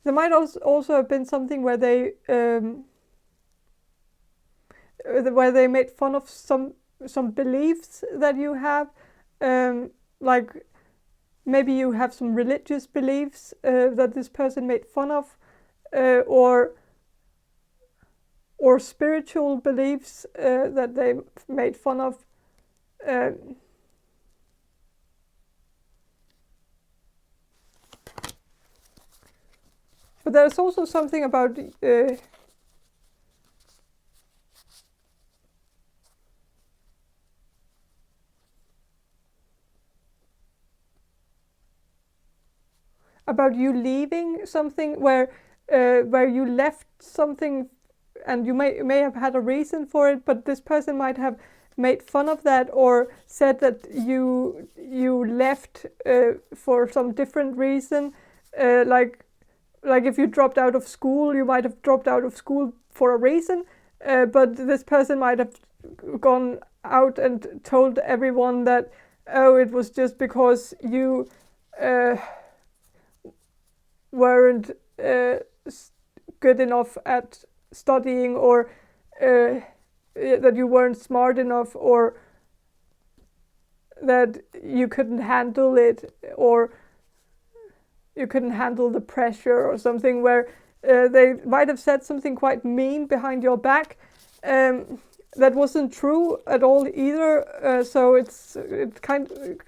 There might also have been something where they made fun of some beliefs that you have, like maybe you have some religious beliefs that this person made fun of, or spiritual beliefs that they made fun of. But there's also something about you leaving something, where you left something, and you may have had a reason for it, but this person might have made fun of that, or said that you left for some different reason, like if you dropped out of school, you might have dropped out of school for a reason, but this person might have gone out and told everyone that, oh, it was just because you weren't good enough at studying, or that you weren't smart enough, or that you couldn't handle it, or you couldn't handle the pressure or something, where they might have said something quite mean behind your back. That wasn't true at all either. So it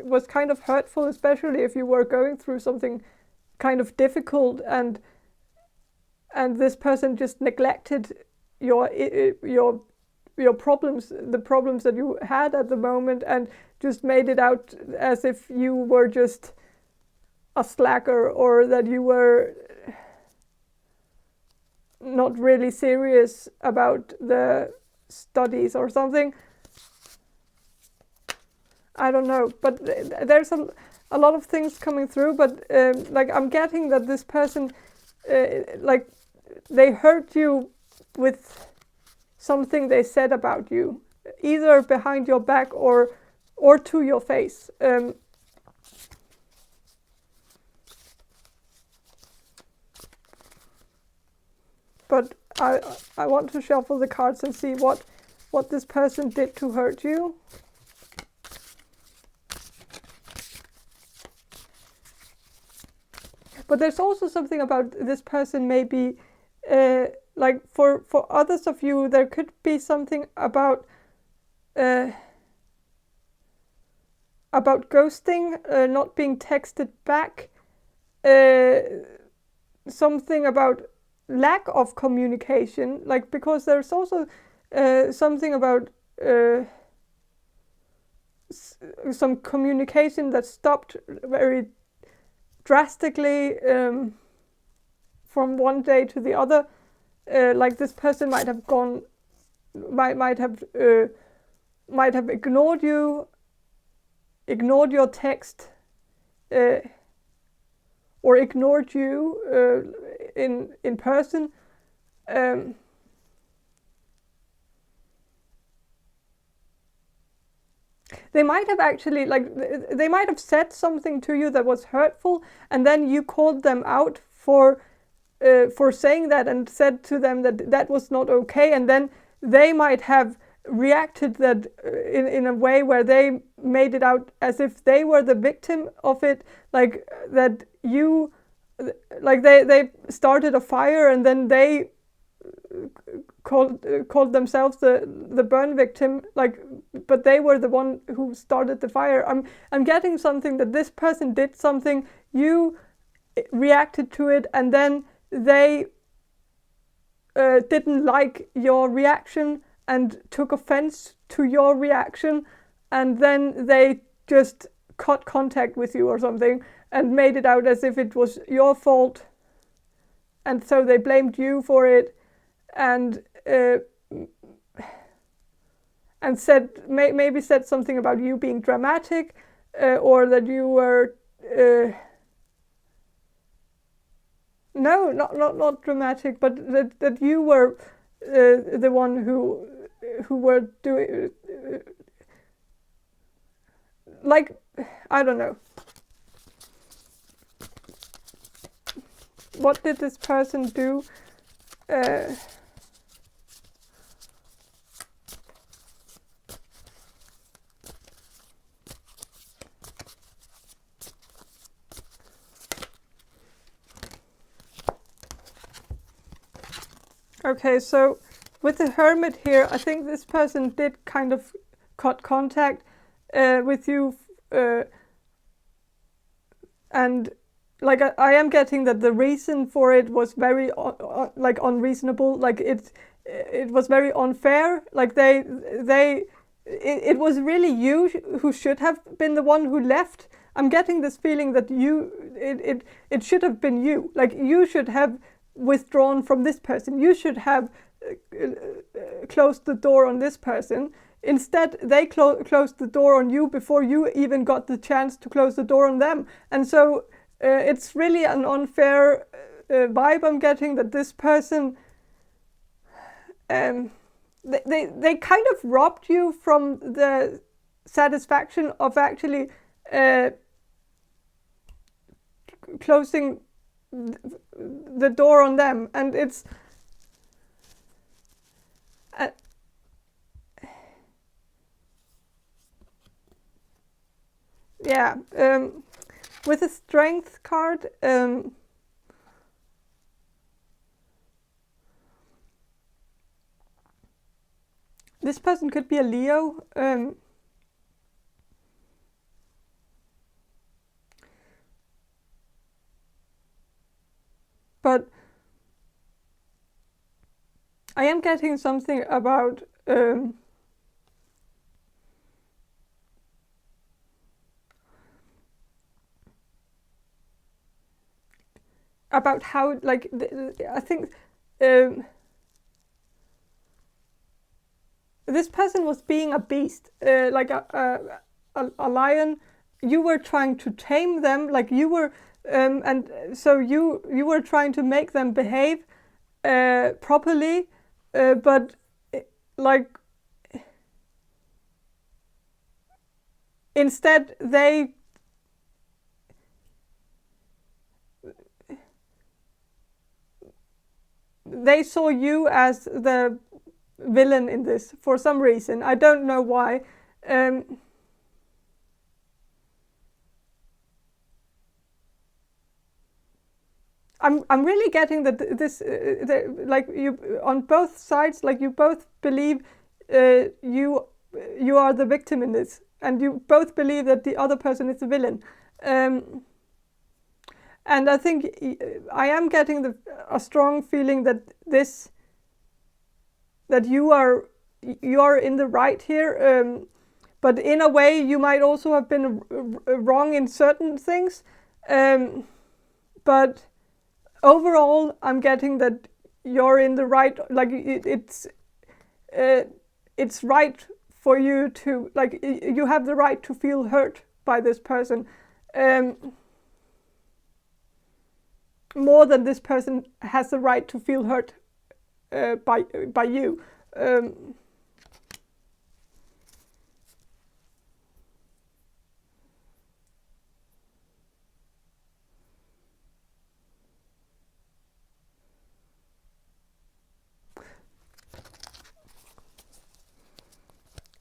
was kind of hurtful, especially if you were going through something kind of difficult, and this person just neglected your problems, the problems that you had at the moment, and just made it out as if you were just a slacker, or that you were not really serious about the studies or something. I don't know, but there's a lot of things coming through, but like I'm getting that this person like they hurt you with something they said about you, either behind your back or to your face. But I want to shuffle the cards and see what this person did to hurt you. But there's also something about this person, maybe like for others of you, there could be something about ghosting, not being texted back, something about lack of communication, like, because there's also something about some communication that stopped very drastically from one day to the other. Like this person might have ignored you, ignored your text, or ignored you in person. They might have actually, like, they might have said something to you that was hurtful, and then you called them out for saying that, and said to them that that was not okay, and then they might have reacted that in a way where they made it out as if they were the victim of it, like that you, like they started a fire, and then they called themselves the burn victim, like, but they were the one who started the fire. I'm getting something that this person did something, you reacted to it, and then they didn't like your reaction and took offense to your reaction, and then they just cut contact with you or something and made it out as if it was your fault, and so they blamed you for it, and said maybe said something about you being dramatic, or that you were no, not dramatic, but that you were the one who were doing, like, I don't know. What did this person do? Okay, so with the Hermit here, I think this person did kind of cut contact with you, and like I am getting that the reason for it was very like unreasonable, like it was very unfair, like it was really you who should have been the one who left. I'm getting this feeling that it should have been you, like you should have withdrawn from this person, you should have closed the door on this person. Instead, they closed the door on you before you even got the chance to close the door on them. And so it's really an unfair vibe I'm getting, that this person, they kind of robbed you from the satisfaction of actually closing the door on them. And it's yeah, with a strength card, this person could be a Leo. But I am getting something about how, like, I think this person was being a beast, like a lion. You were trying to tame them, like you were, and so you were trying to make them behave properly, but like instead they saw you as the villain in this for some reason. I don't know why. I'm really getting that this like you on both sides, like you both believe you are the victim in this, and you both believe that the other person is the villain. And I think I am getting a strong feeling that you are in the right here, but in a way you might also have been wrong in certain things. But overall, I'm getting that you're in the right. Like it's right for you to, like, you have the right to feel hurt by this person. More than this person has the right to feel hurt by you.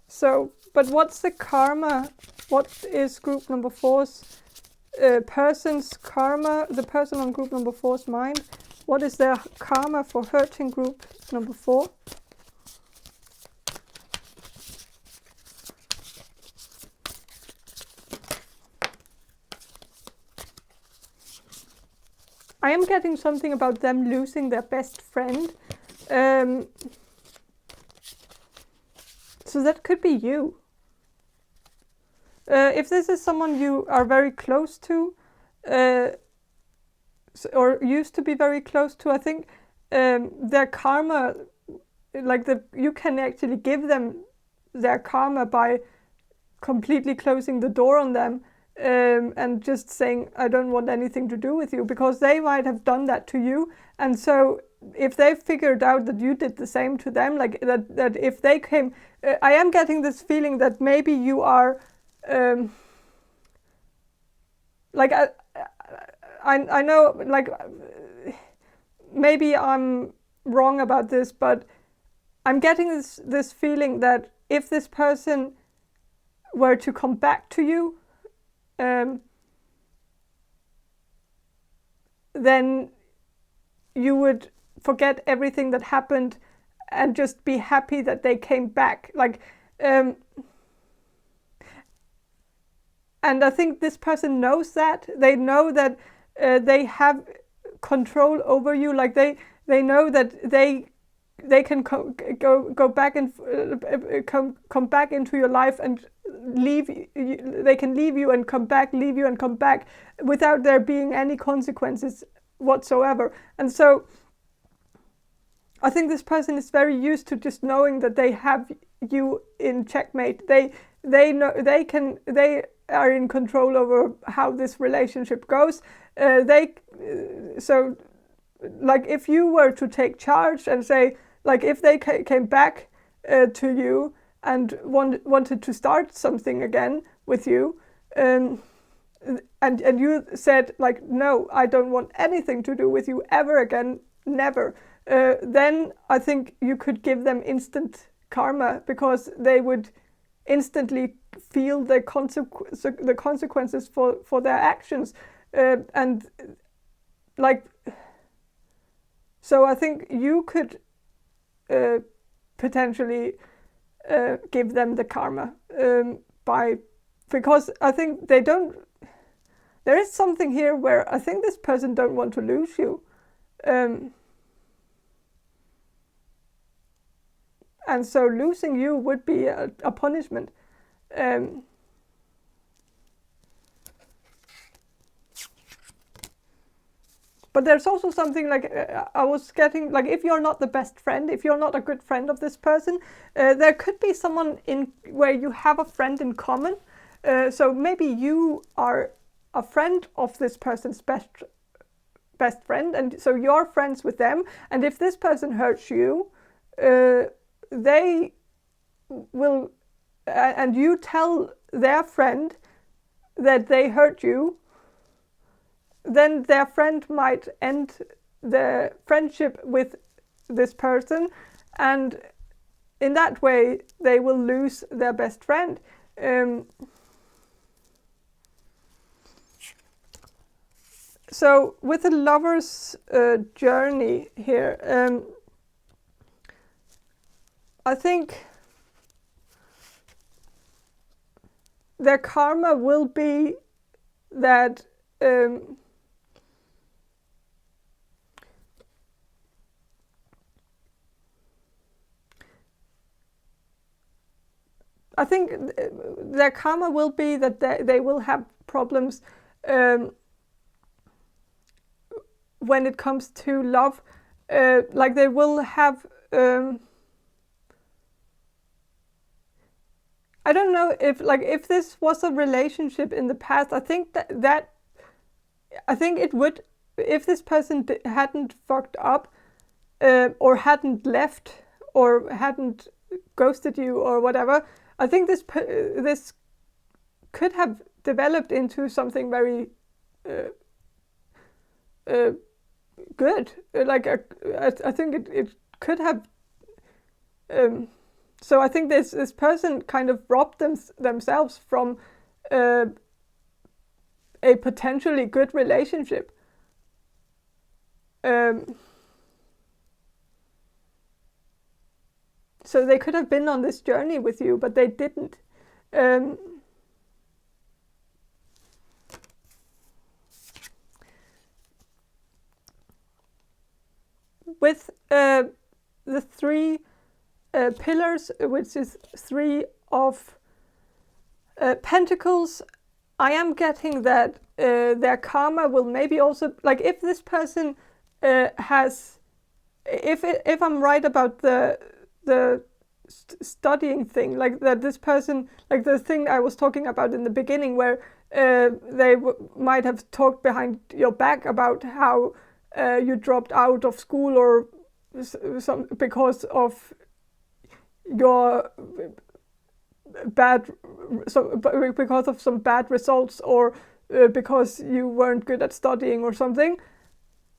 So, but what's the karma? What is group number 4's person's karma? The person on group number 4's mind. What is their karma for hurting group number 4? I am getting something about them losing their best friend. So that could be you. If this is someone you are very close to, or used to be very close to, I think their karma, like you can actually give them their karma by completely closing the door on them, and just saying, I don't want anything to do with you, because they might have done that to you. And so if they figured out that you did the same to them, like that if they came, I am getting this feeling that maybe you are, like I know, like maybe I'm wrong about this, but I'm getting this feeling that if this person were to come back to you, then you would forget everything that happened and just be happy that they came back. Like, and I think this person knows that. They know that they have control over you. Like they know that they can go back and come back into your life and leave. They can leave you and come back, leave you and come back, without there being any consequences whatsoever. And so I think this person is very used to just knowing that they have you in checkmate. They know they are in control over how this relationship goes. So like if you were to take charge and say, like if they came back to you and wanted to start something again with you, and you said like, no, I don't want anything to do with you ever again, never, then I think you could give them instant karma, because they would instantly feel the consequences for their actions, and like, so I think you could potentially give them the karma because I think they don't. There is something here where I think this person don't want to lose you. And so losing you would be a punishment. But there's also something like I was getting, like if you're not the best friend, if you're not a good friend of this person, there could be someone in where you have a friend in common. So maybe you are a friend of this person's best friend, and so you're friends with them. And if this person hurts you, they will, and you tell their friend that they hurt you, then their friend might end the friendship with this person, and in that way they will lose their best friend. So with the lover's journey here, I think their karma will be that I think their karma will be that they will have problems when it comes to love. Like they will have I don't know if this was a relationship in the past. I think that I think it would, if this person hadn't fucked up or hadn't left or hadn't ghosted you or whatever. I think this could have developed into something very good. I think it could have. So I think this person kind of robbed themselves from a potentially good relationship. So they could have been on this journey with you, but they didn't. With the three pillars, which is 3 of Pentacles, I am getting that their karma will maybe also, like if this person has, if I'm right about the studying thing, like that this person, like the thing I was talking about in the beginning, where they might have talked behind your back about how you dropped out of school or some because of your because of some bad results, or because you weren't good at studying or something.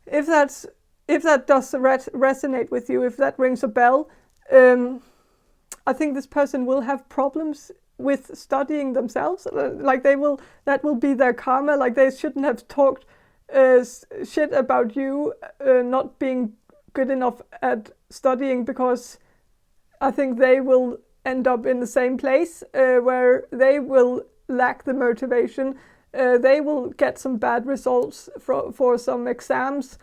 If that does resonate with you, if that rings a bell, I think this person will have problems with studying themselves. Like that will be their karma. Like they shouldn't have talked shit about you not being good enough at studying, because I think they will end up in the same place where they will lack the motivation. They will get some bad results for some exams.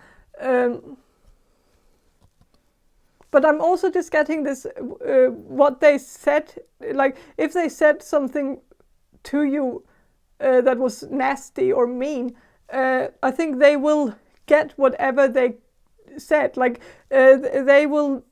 But I'm also just getting this, what they said, like if they said something to you that was nasty or mean, I think they will get whatever they said. Like they will,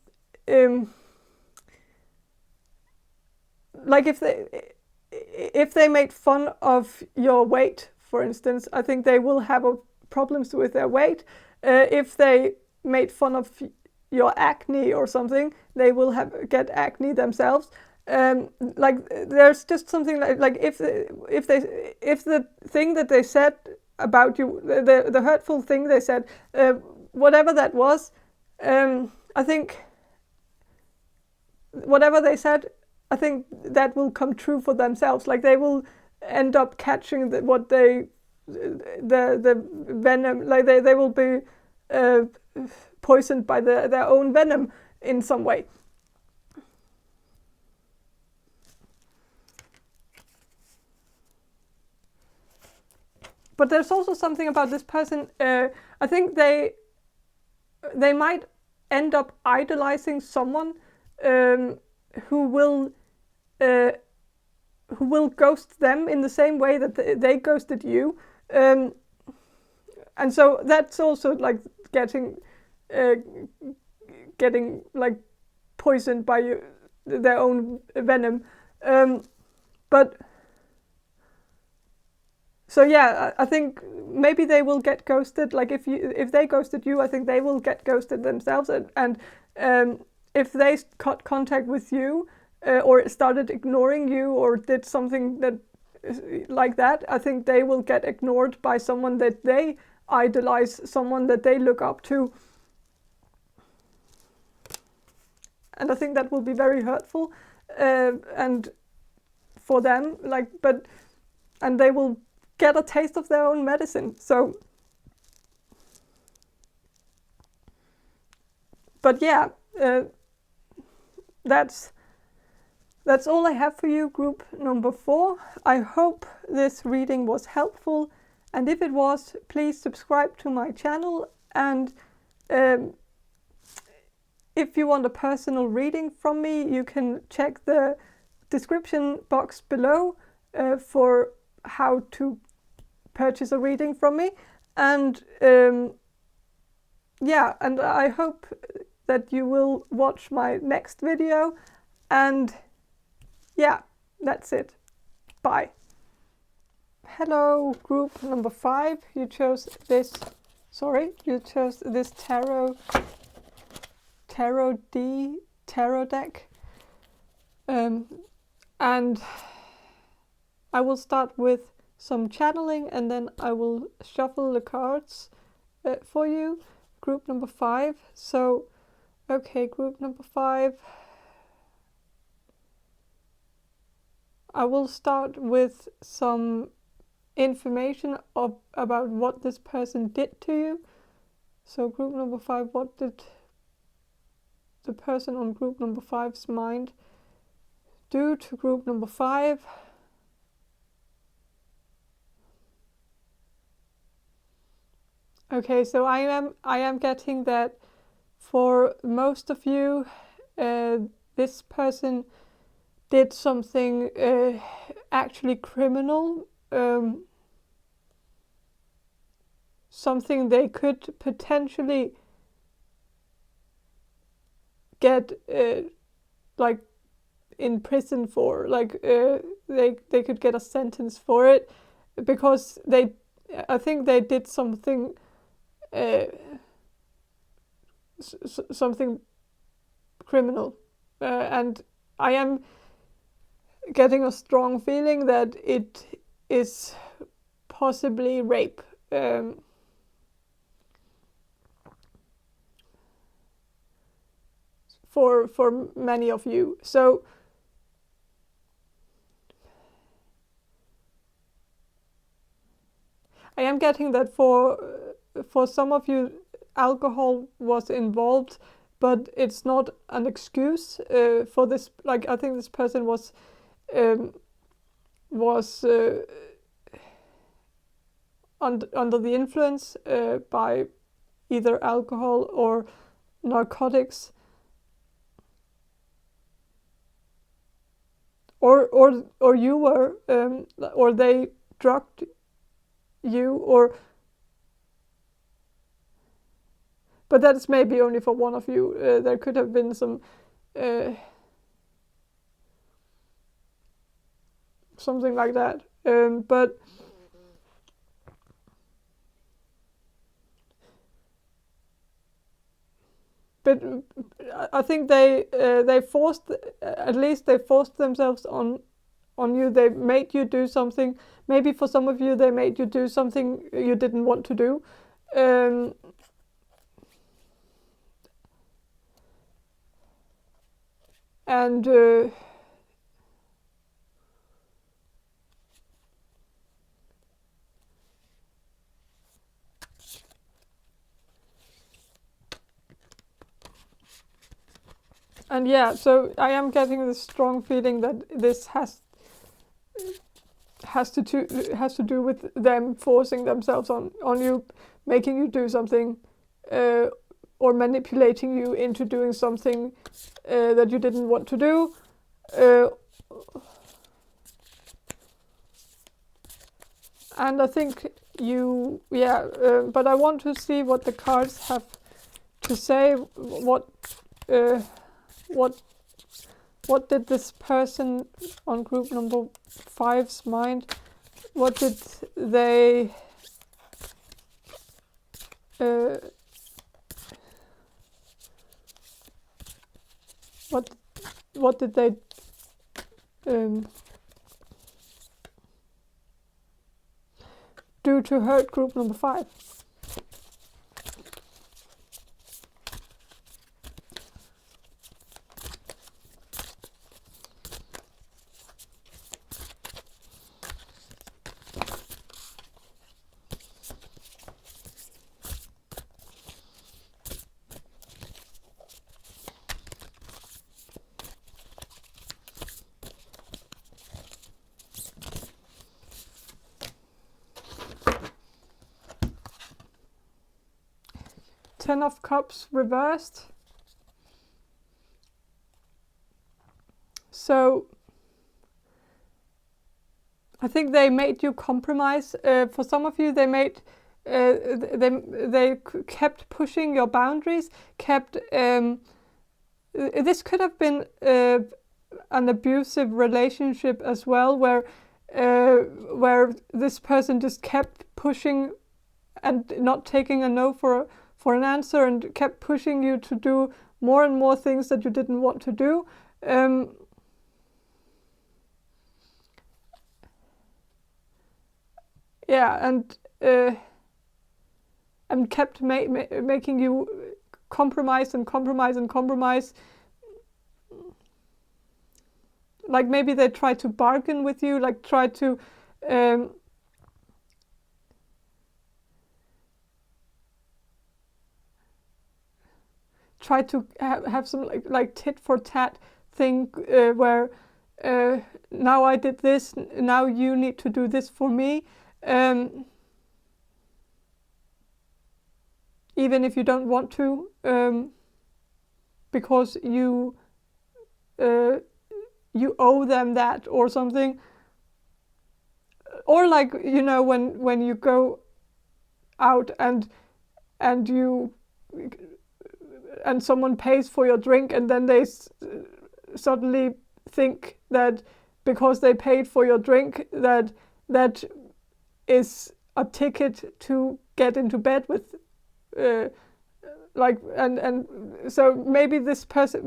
like if they made fun of your weight, for instance, I think they will have problems with their weight. If they made fun of your acne or something, they will get acne themselves. Like there's just something like if the thing that they said about you, the hurtful thing they said, whatever that was, I think whatever they said, I think that will come true for themselves. Like they will end up catching the venom. Like they will be poisoned by their own venom in some way. But there's also something about this person. I think they might end up idolizing someone who will ghost them in the same way that they ghosted you, and so that's also like getting like poisoned by their own venom. But so yeah, I think maybe they will get ghosted. Like if they ghosted you, I think they will get ghosted themselves. And if they cut contact with you or started ignoring you or did something that like that, I think they will get ignored by someone that they idolize, someone that they look up to. And I think that will be very hurtful, and for them, and they will get a taste of their own medicine. So, but yeah, that's all I have for you, group number 4. I hope this reading was helpful, and if it was, please subscribe to my channel, and if you want a personal reading from me, you can check the description box below for how to purchase a reading from me. And yeah, and I hope that you will watch my next video. And yeah, that's it. Bye. Hello, group number 5. You chose this tarot deck. And I will start with some channeling, and then I will shuffle the cards for you, group number 5. So, okay, group number 5. I will start with some information about what this person did to you. So, group number 5, what did the person on group number 5's mind do to group number 5? Okay, so I am getting that for most of you, this person did something actually criminal, something they could potentially get like in prison for, like they could get a sentence for it, because I think they did something something criminal, and I am getting a strong feeling that it is possibly rape. For many of you. So I am getting that for some of you, alcohol was involved, but it's not an excuse for this. Like, I think this person was under the influence by either alcohol or narcotics, or you were, or they drugged you, or. But that's maybe only for one of you. There could have been some something like that. But I think they forced themselves on you. They made you do something. Maybe for some of you, they made you do something you didn't want to do. And And yeah, so I am getting this strong feeling that this has to do with them forcing themselves on you, making you do something, or manipulating you into doing something that you didn't want to do. And I think but I want to see what the cards have to say. What did this person on group number 5's mind? What did they what did they do to hurt group number 5? 10 of Cups reversed. So I think they made you compromise. For some of you, they kept pushing your boundaries. This could have been an abusive relationship as well, where this person just kept pushing and not taking a no for an answer, and kept pushing you to do more and more things that you didn't want to do. And kept making you compromise. Like maybe they tried to bargain with you, like tried to have some like tit for tat thing, where now I did this, now you need to do this for me, even if you don't want to, because you owe them that or something. Or like, you know, when you go out and someone pays for your drink, and then they suddenly think that because they paid for your drink, that is a ticket to get into bed with, and so maybe this person,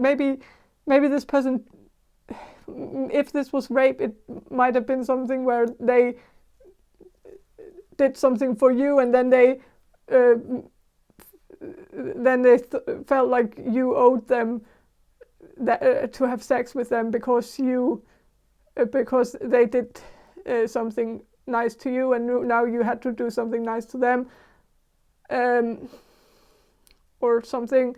if this was rape, it might have been something where they did something for you, and then they felt like you owed them that, to have sex with them because they did something nice to you, and now you had to do something nice to them, or something.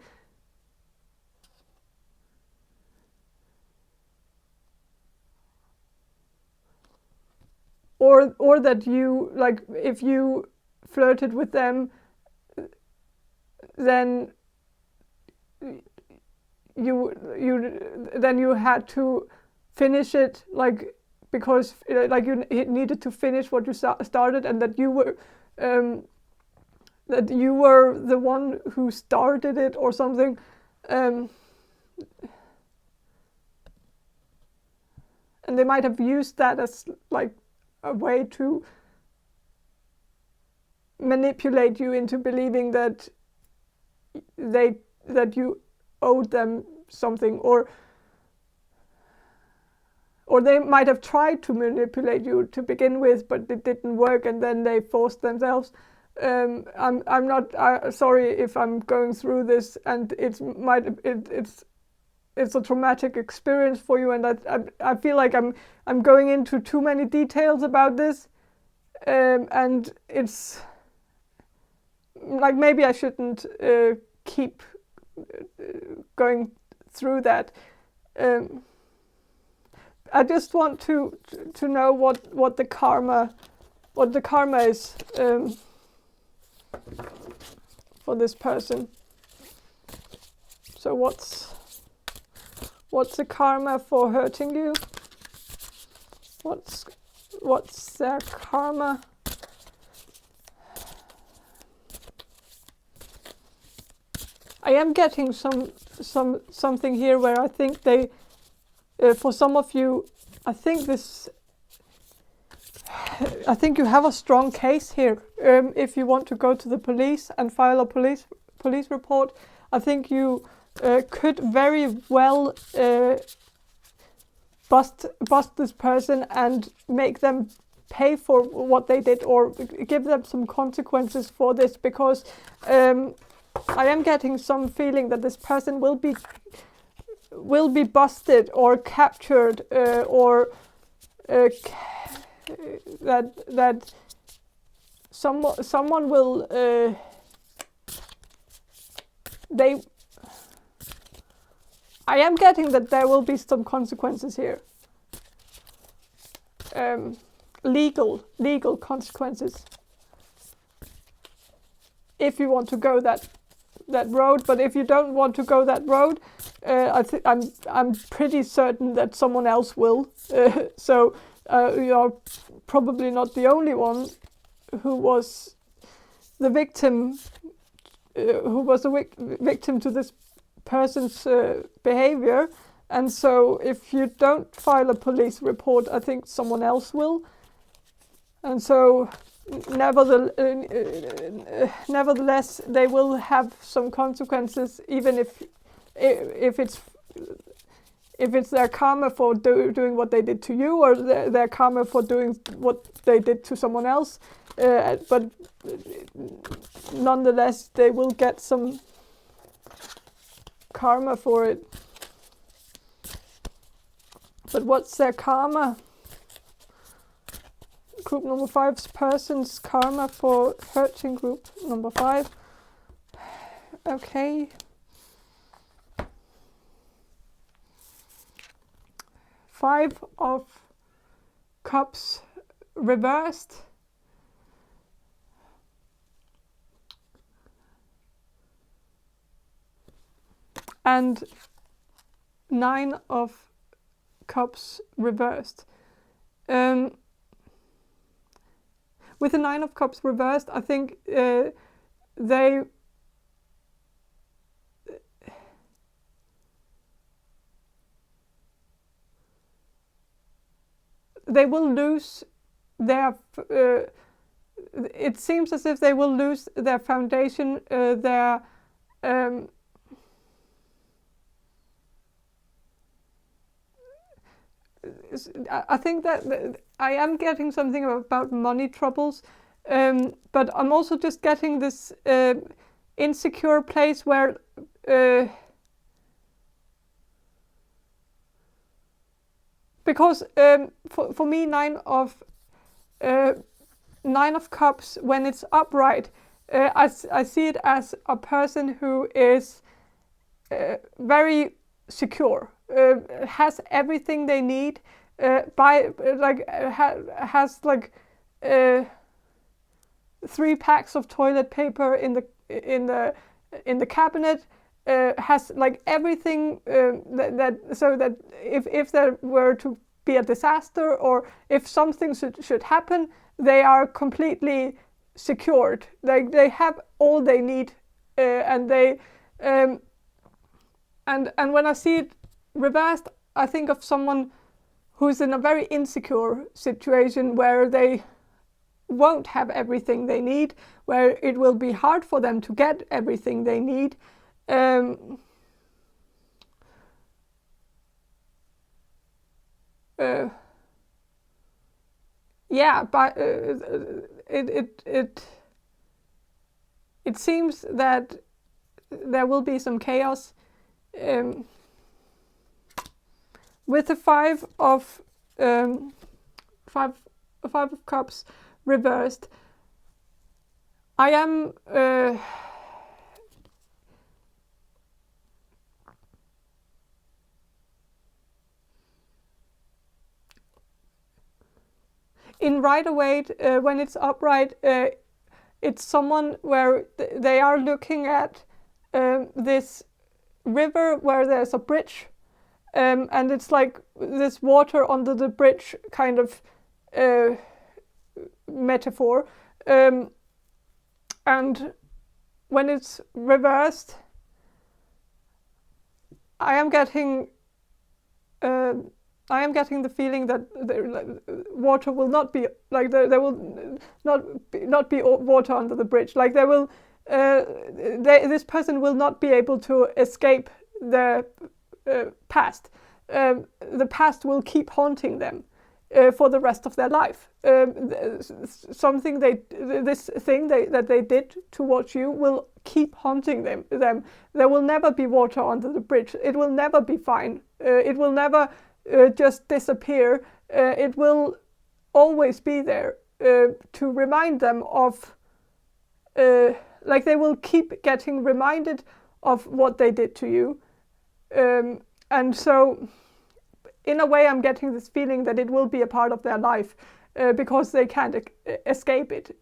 Or that you, like, if you flirted with them, then you had to finish it, like, because like you needed to finish what you started, and that you were the one who started it or something. And they might have used that as like a way to manipulate you into believing that you owed them something, or they might have tried to manipulate you to begin with, but it didn't work, and then they forced themselves. I'm not sorry if I'm going through this, and it's a traumatic experience for you, and I feel like I'm going into too many details about this, and it's like maybe I shouldn't keep going through that. I just want to know what the karma is for this person. So what's the karma for hurting you? What's their karma? I am getting something here where I think they, for some of you, I think you have a strong case here. If you want to go to the police and file a police report, I think you could very well bust this person and make them pay for what they did, or give them some consequences for this, because I am getting some feeling that this person will be busted or captured, or that someone will I am getting that there will be some consequences here. Legal consequences. If you want to go that road, but if you don't want to go that road, I'm pretty certain that someone else will. So you're probably not the only one who was the victim, victim to this person's behavior. And so if you don't file a police report, I think someone else will. And so nevertheless, they will have some consequences, even if it's their karma for doing what they did to you, or their karma for doing what they did to someone else. But nonetheless, they will get some karma for it. But what's their karma? Group number 5's person's karma for hurting group number 5. Okay. 5 of Cups reversed. And 9 of Cups reversed. With the 9 of Cups reversed, I think they will lose their. It seems as if they will lose their foundation, their. I think that I am getting something about money troubles, but I'm also just getting this insecure place where because for me 9 of Cups, when it's upright, I see it as a person who is very secure. Has everything they need, has 3 packs of toilet paper in the cabinet, has everything so that if there were to be a disaster, or if something should happen, they are completely secured. They have all they need, and they and when I see it reversed, I think of someone who's in a very insecure situation where they won't have everything they need, where it will be hard for them to get everything they need. But it seems that there will be some chaos. With the 5 of Cups reversed, I am in Rider-Waite, when it's upright, it's someone where they are looking at this river where there's a bridge, and it's like this water under the bridge kind of metaphor. And when it's reversed, I am getting the feeling that water will not be like there will not be water under the bridge. Like there will, this person will not be able to escape the past. The past will keep haunting them for the rest of their life. Something this thing that they did towards you will keep haunting them. There will never be water under the bridge. It will never be fine. It will never just disappear. It will always be there to remind them of, like they will keep getting reminded of what they did to you. And so in a way I'm getting this feeling that it will be a part of their life because they can't escape it.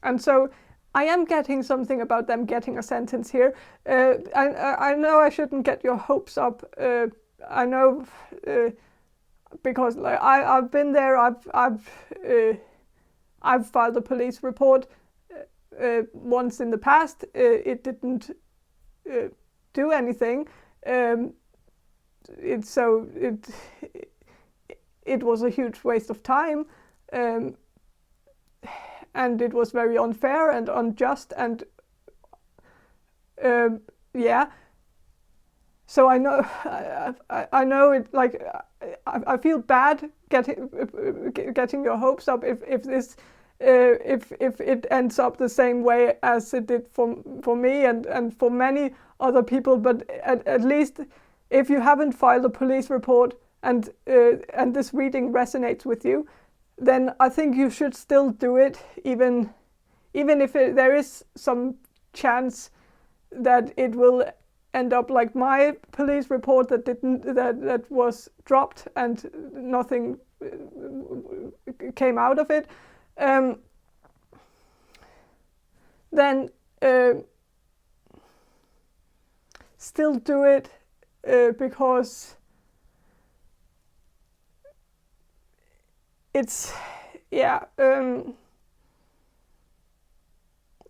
And so I am getting something about them getting a sentence here. I know I shouldn't get your hopes up. I know because like I've been there. I've filed a police report once in the past. It didn't do anything. It was a huge waste of time. And it was very unfair and unjust, and yeah. So I know, I know it. Like I feel bad getting your hopes up if this if it ends up the same way as it did for me and for many other people. But at least if you haven't filed a police report and this reading resonates with you, then I think you should still do it, even if there is some chance that it will end up like my police report that was dropped and nothing came out of it. Then still do it because it's, yeah,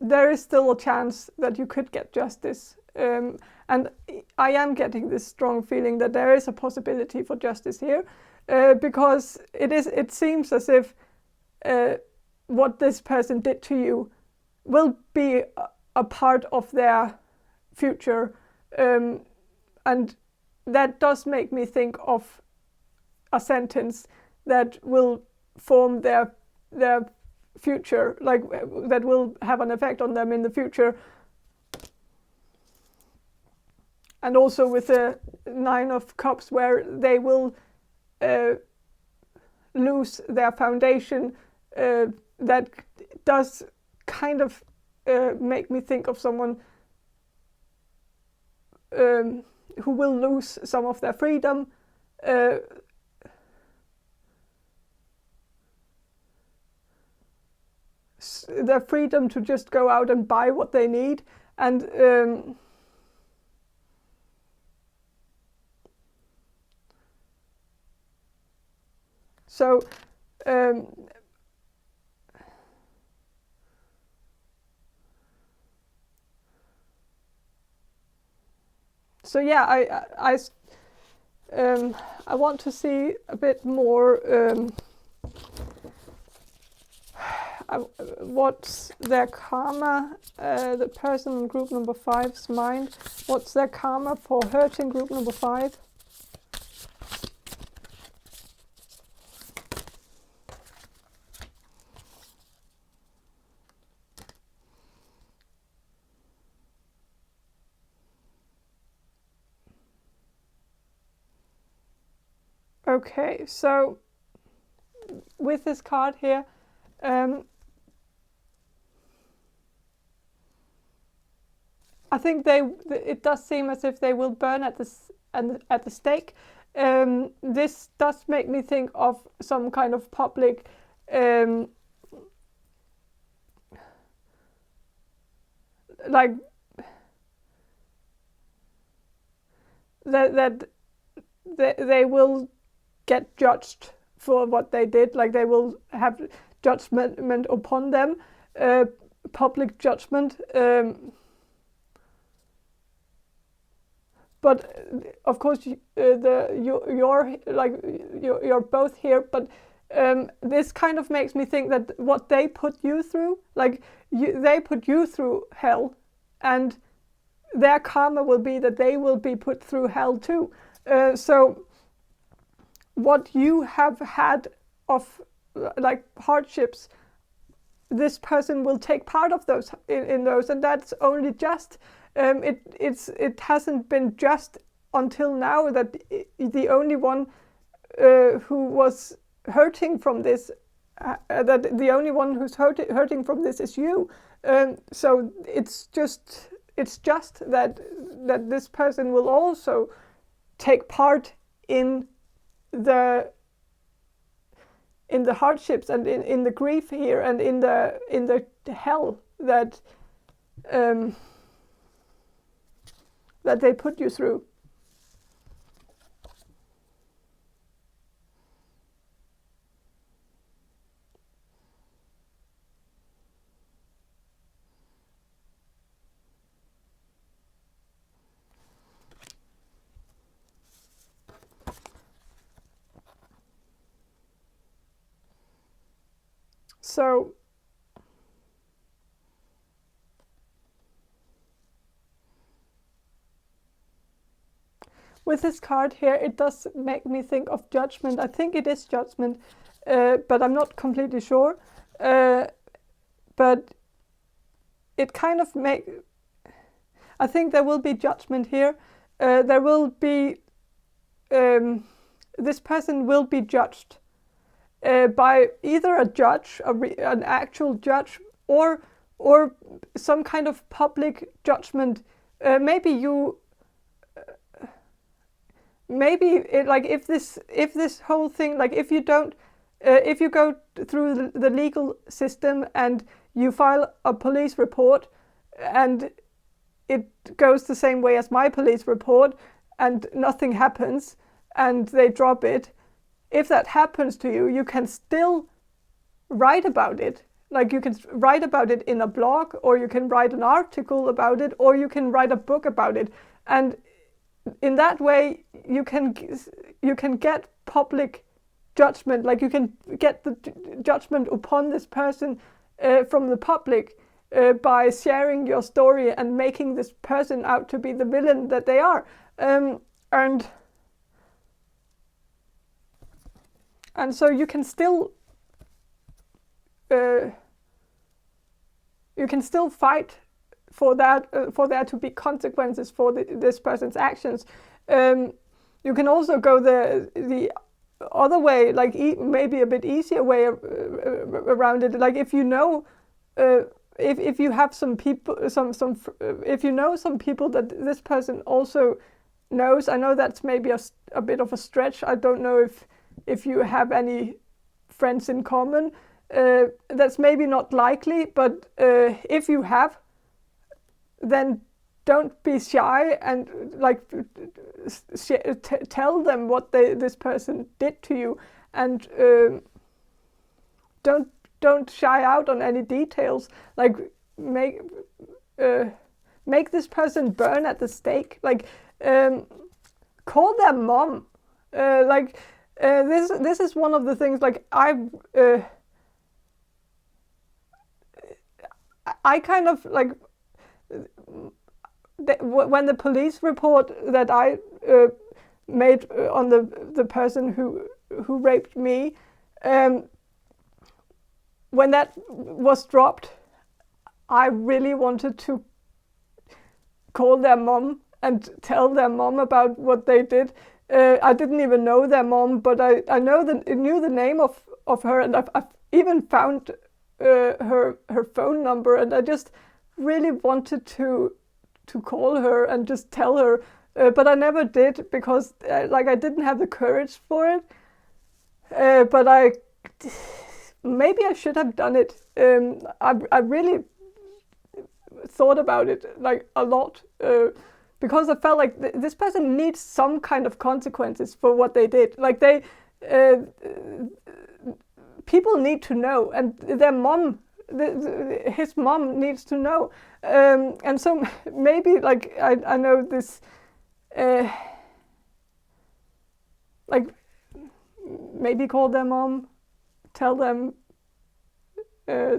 there is still a chance that you could get justice. And I am getting this strong feeling that there is a possibility for justice here, because it seems as if what this person did to you will be a part of their future. And that does make me think of a sentence that will form their future, like that will have an effect on them in the future. And also with the 9 of Cups, where they will lose their foundation, that does kind of make me think of someone who will lose some of their freedom. Their freedom to just go out and buy what they need, and so yeah, I want to see a bit more what's their karma, the person in group number 5's mind. What's their karma for hurting group number 5? Okay, so with this card here, I think it does seem as if they will burn at the stake, this does make me think of some kind of public like that they will get judged for what they did, like they will have judgment upon them, public judgment. But of course, you're both here. But this kind of makes me think that what they put you through, like they put you through hell, and their karma will be that they will be put through hell too. So what you have had of like hardships, this person will take part of those in those, and that's only just. It hasn't been just until now that the only one who was hurting from this, that the only one who's hurting from this is you. So it's just that this person will also take part in the hardships and in the grief here and in the hell that that they put you through. So with this card here, it does make me think of judgment. I think it is judgment, but I'm not completely sure. But it kind of I think there will be judgment here. There will be, this person will be judged by either a judge, an actual judge, or some kind of public judgment. Maybe like if this whole thing, like if you don't, if you go through the legal system and you file a police report and it goes the same way as my police report and nothing happens and they drop it, if that happens to you, you can still write about it. Like you can write about it in a blog, or you can write an article about it, or you can write a book about it. And in that way, you can get public judgment. Like you can get the judgment upon this person from the public by sharing your story and making this person out to be the villain that they are. And so you can still fight for that, for there to be consequences for this person's actions. You can also go the other way, like maybe a bit easier way around it. Like if you know, if you have some people, if you know some people that this person also knows. I know that's maybe a bit of a stretch. I don't know if you have any friends in common. That's maybe not likely, but if you have, then don't be shy and like tell them what this person did to you, and don't shy out on any details. Like make this person burn at the stake. Like call their mom. This is one of the things. Like I kind of like when the police report that I made on the person who raped me, when that was dropped, I really wanted to call their mom and tell their mom about what they did. I didn't even know their mom, but I knew the name of her, and I've even found her phone number, and I just really wanted to call her and just tell her but I never did because like I didn't have the courage for it. But maybe I should have done it. I really thought about it like a lot because I felt like this person needs some kind of consequences for what they did. Like people need to know, and their mom, his mom needs to know, and so maybe like I know this, like maybe call their mom, tell them.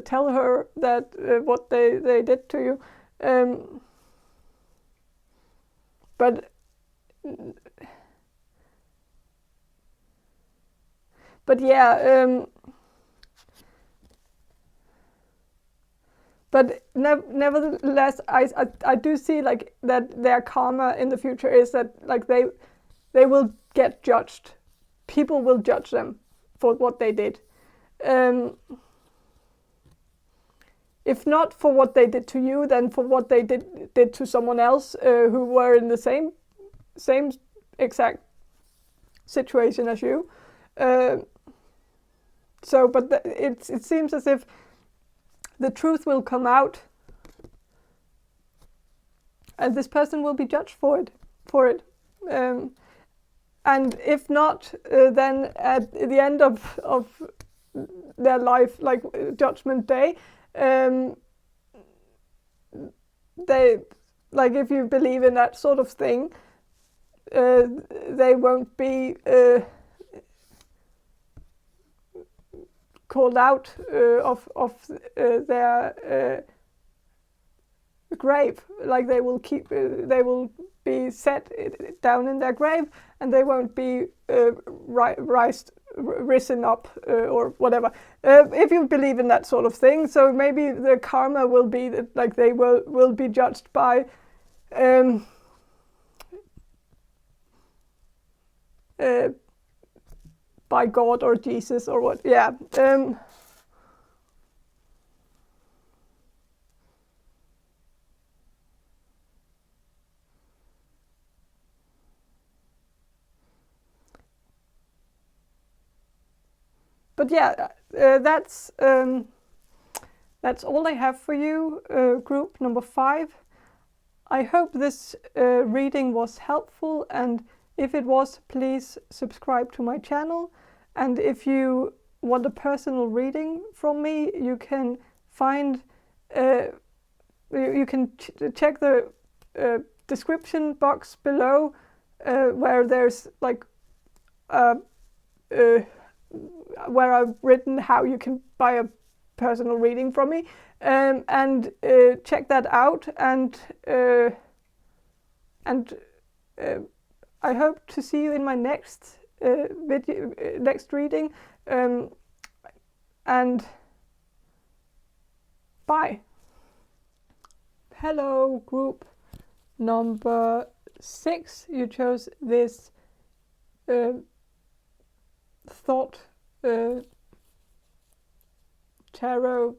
Tell her that what they did to you, but yeah, but nevertheless, I do see like that their karma in the future is that like they will get judged. People will judge them for what they did. If not for what they did to you, then for what they did to someone else who were in the same exact situation as you. So, but it seems as if the truth will come out, and this person will be judged for it. And if not, then at the end of their life, like Judgment Day, they, like, if you believe in that sort of thing, they won't be called out of their grave. Like they will be set down in their grave, and they won't be risen up or whatever. If you believe in that sort of thing, so maybe the karma will be that like they will be judged by God or Jesus or what. Yeah. But yeah, that's all I have for you, group number 5. I hope this reading was helpful, and if it was, please subscribe to my channel. And if you want a personal reading from me, you can find you can check the description box below where there's like where I've written how you can buy a personal reading from me, and check that out, and I hope to see you in my next video, next reading, and bye. Hello, group number 6. You chose this thought tarot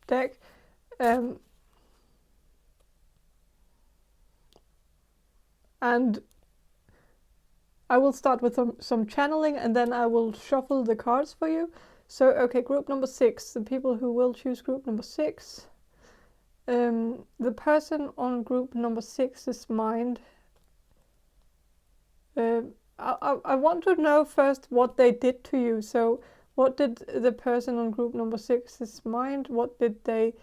deck, and I will start with some channeling, and then I will shuffle the cards for you. So okay, group number 6, the people who will choose group number 6. The person on group number 6's mind, I want to know first what they did to you. So what did the person on group number 6's mind, what did they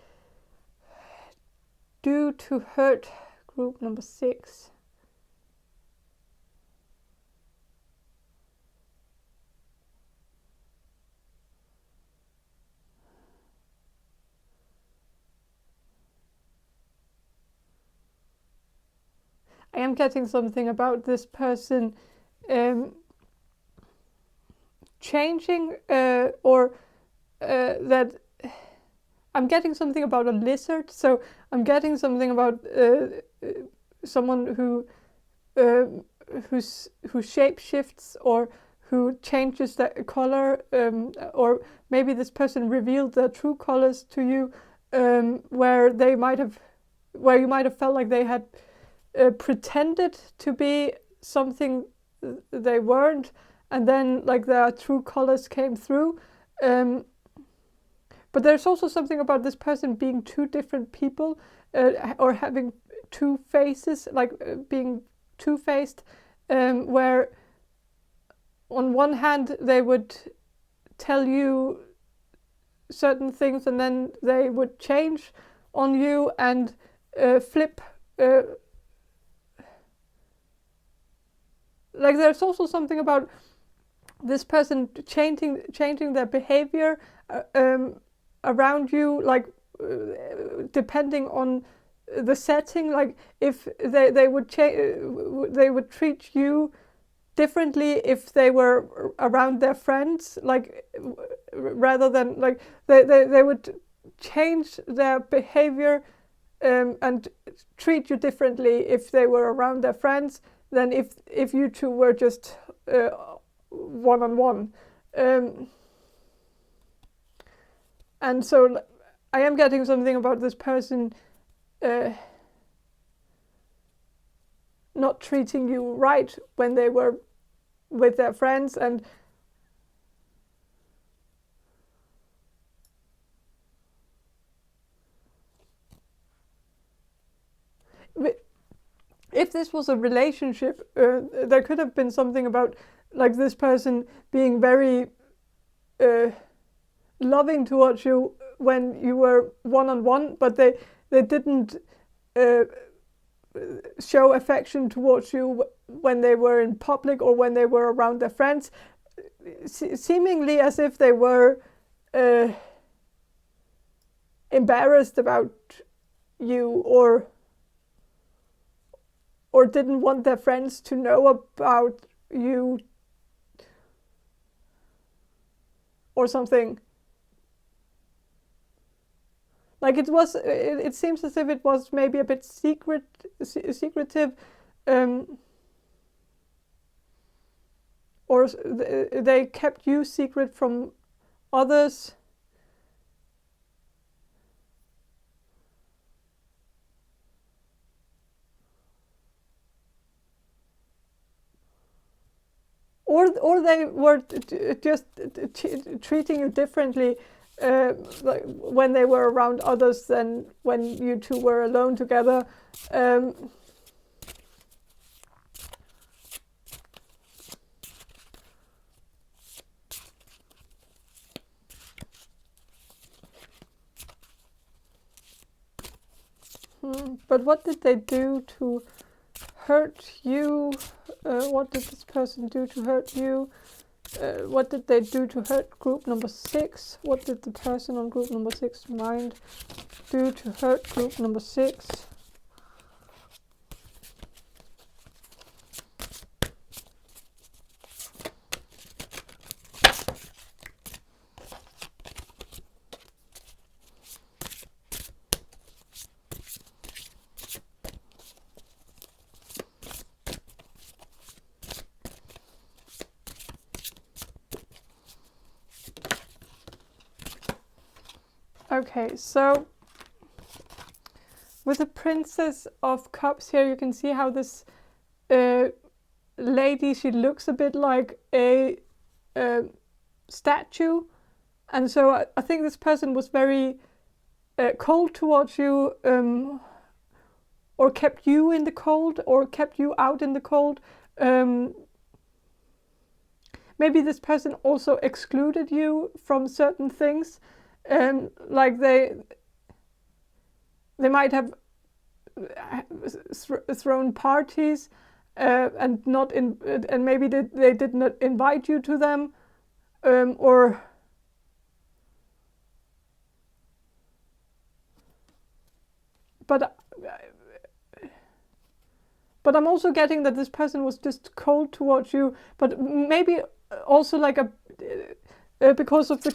do to hurt group number 6? I am getting something about this person changing, or that I'm getting something about a lizard. So I'm getting something about someone who shape shifts, or who changes the color, or maybe this person revealed their true colors to you, where you might have felt like they had pretended to be something they weren't, and then like their true colors came through. But there's also something about this person being two different people, or having two faces, like being two-faced, where on one hand they would tell you certain things and then they would change on you and flip. Like there's also something about this person changing their behavior around you, like depending on the setting. Like if they would treat you differently if they were around their friends, like rather than like they would change their behavior and treat you differently if they were around their friends than if you two were just one-on-one. And so I am getting something about this person not treating you right when they were with their friends. And if this was a relationship, there could have been something about like this person being very loving towards you when you were one-on-one, but they didn't show affection towards you when they were in public or when they were around their friends, seemingly as if they were embarrassed about you or didn't want their friends to know about you or something. Like it seems as if it was maybe a bit secretive, or they kept you secret from others. Or they were just treating you differently like when they were around others than when you two were alone together. But what did they do to hurt you? What did this person do to hurt you? What did they do to hurt group number 6? What did the person on group number 6 mind do to hurt group number 6? Okay, so with the Princess of Cups here, you can see how this lady, she looks a bit like a statue. And so I think this person was very cold towards you, or kept you in the cold, or kept you out in the cold. Maybe this person also excluded you from certain things. Like they might have thrown parties and maybe they did not invite you to them, but I'm also getting that this person was just cold towards you, but maybe also like because of the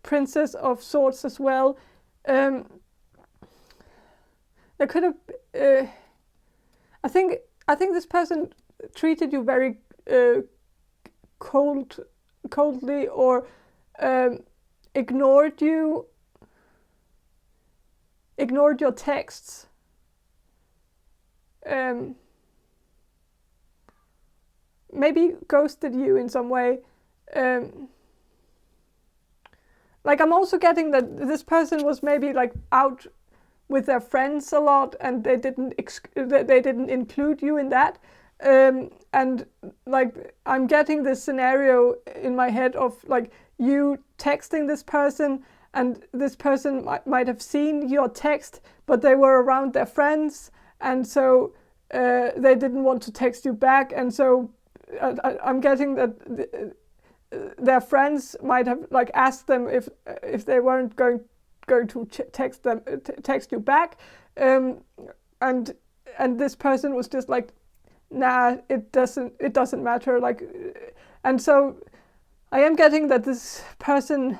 Princess of Swords as well. There could have. I think this person treated you very coldly, or ignored you. ignored your texts, maybe ghosted you in some way. Like, I'm also getting that this person was maybe like out with their friends a lot, and they didn't include you in that. And like, I'm getting this scenario in my head of like you texting this person, and this person might have seen your text, but they were around their friends, and so they didn't want to text you back, and so I'm getting that their friends might have like asked them if they weren't going to text you back, and this person was just like, nah, it doesn't matter, like, and so I am getting that this person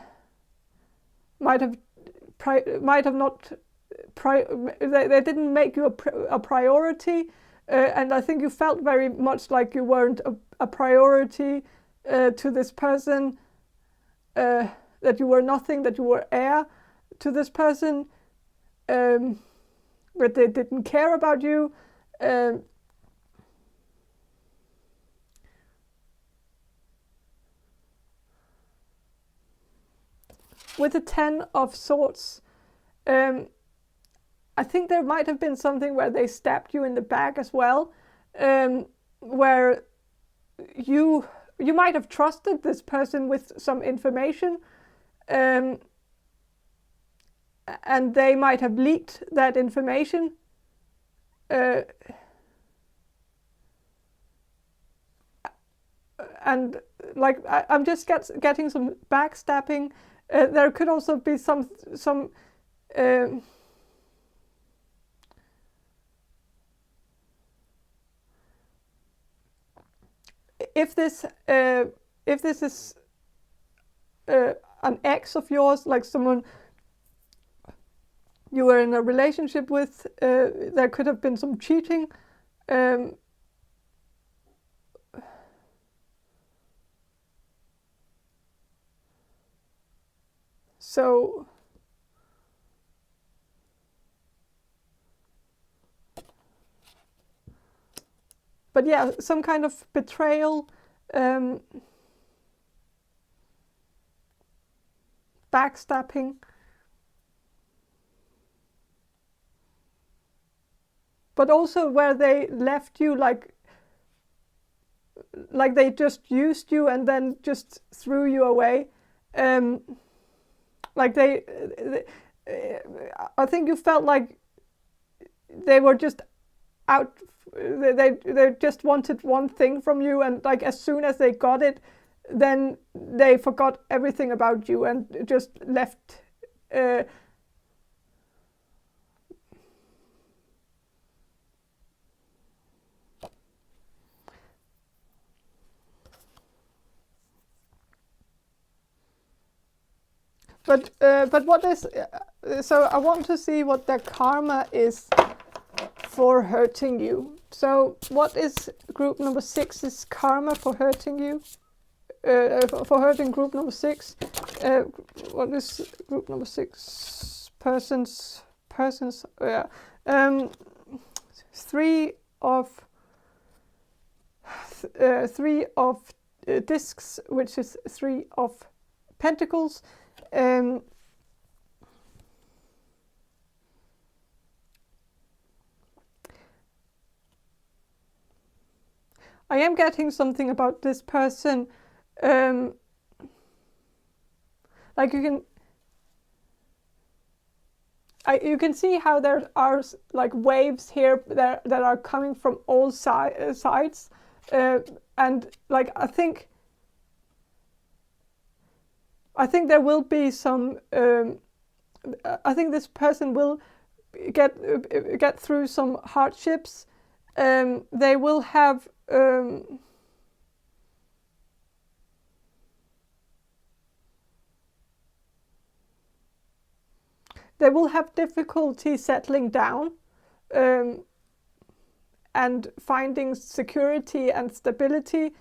might have not they didn't make you a priority, and I think you felt very much like you weren't a priority to this person, that you were nothing, that you were air to this person, but they didn't care about you. With the 10 of Swords, I think there might have been something where they stabbed you in the back as well, where you might have trusted this person with some information, and they might have leaked that information. And like, I'm just getting some backstabbing. There could also be some if this is an ex of yours, like someone you were in a relationship with, there could have been some cheating. So but yeah, some kind of betrayal, backstabbing. But also where they left you like they just used you and then just threw you away. Like I think you felt like they were just out. They just wanted one thing from you, and like as soon as they got it, then they forgot everything about you and just left. But what is so I want to see what their karma is for hurting you. So what is group number 6's karma for hurting you? For hurting group number 6. What is group number 6? Persons. Yeah. 3 of discs, which is 3 of pentacles. I am getting something about this person, like you can see how there are like waves here that are coming from all sides, and like I think there will be some. I think this person will get through some hardships. They will have. They will have difficulty settling down and finding security and stability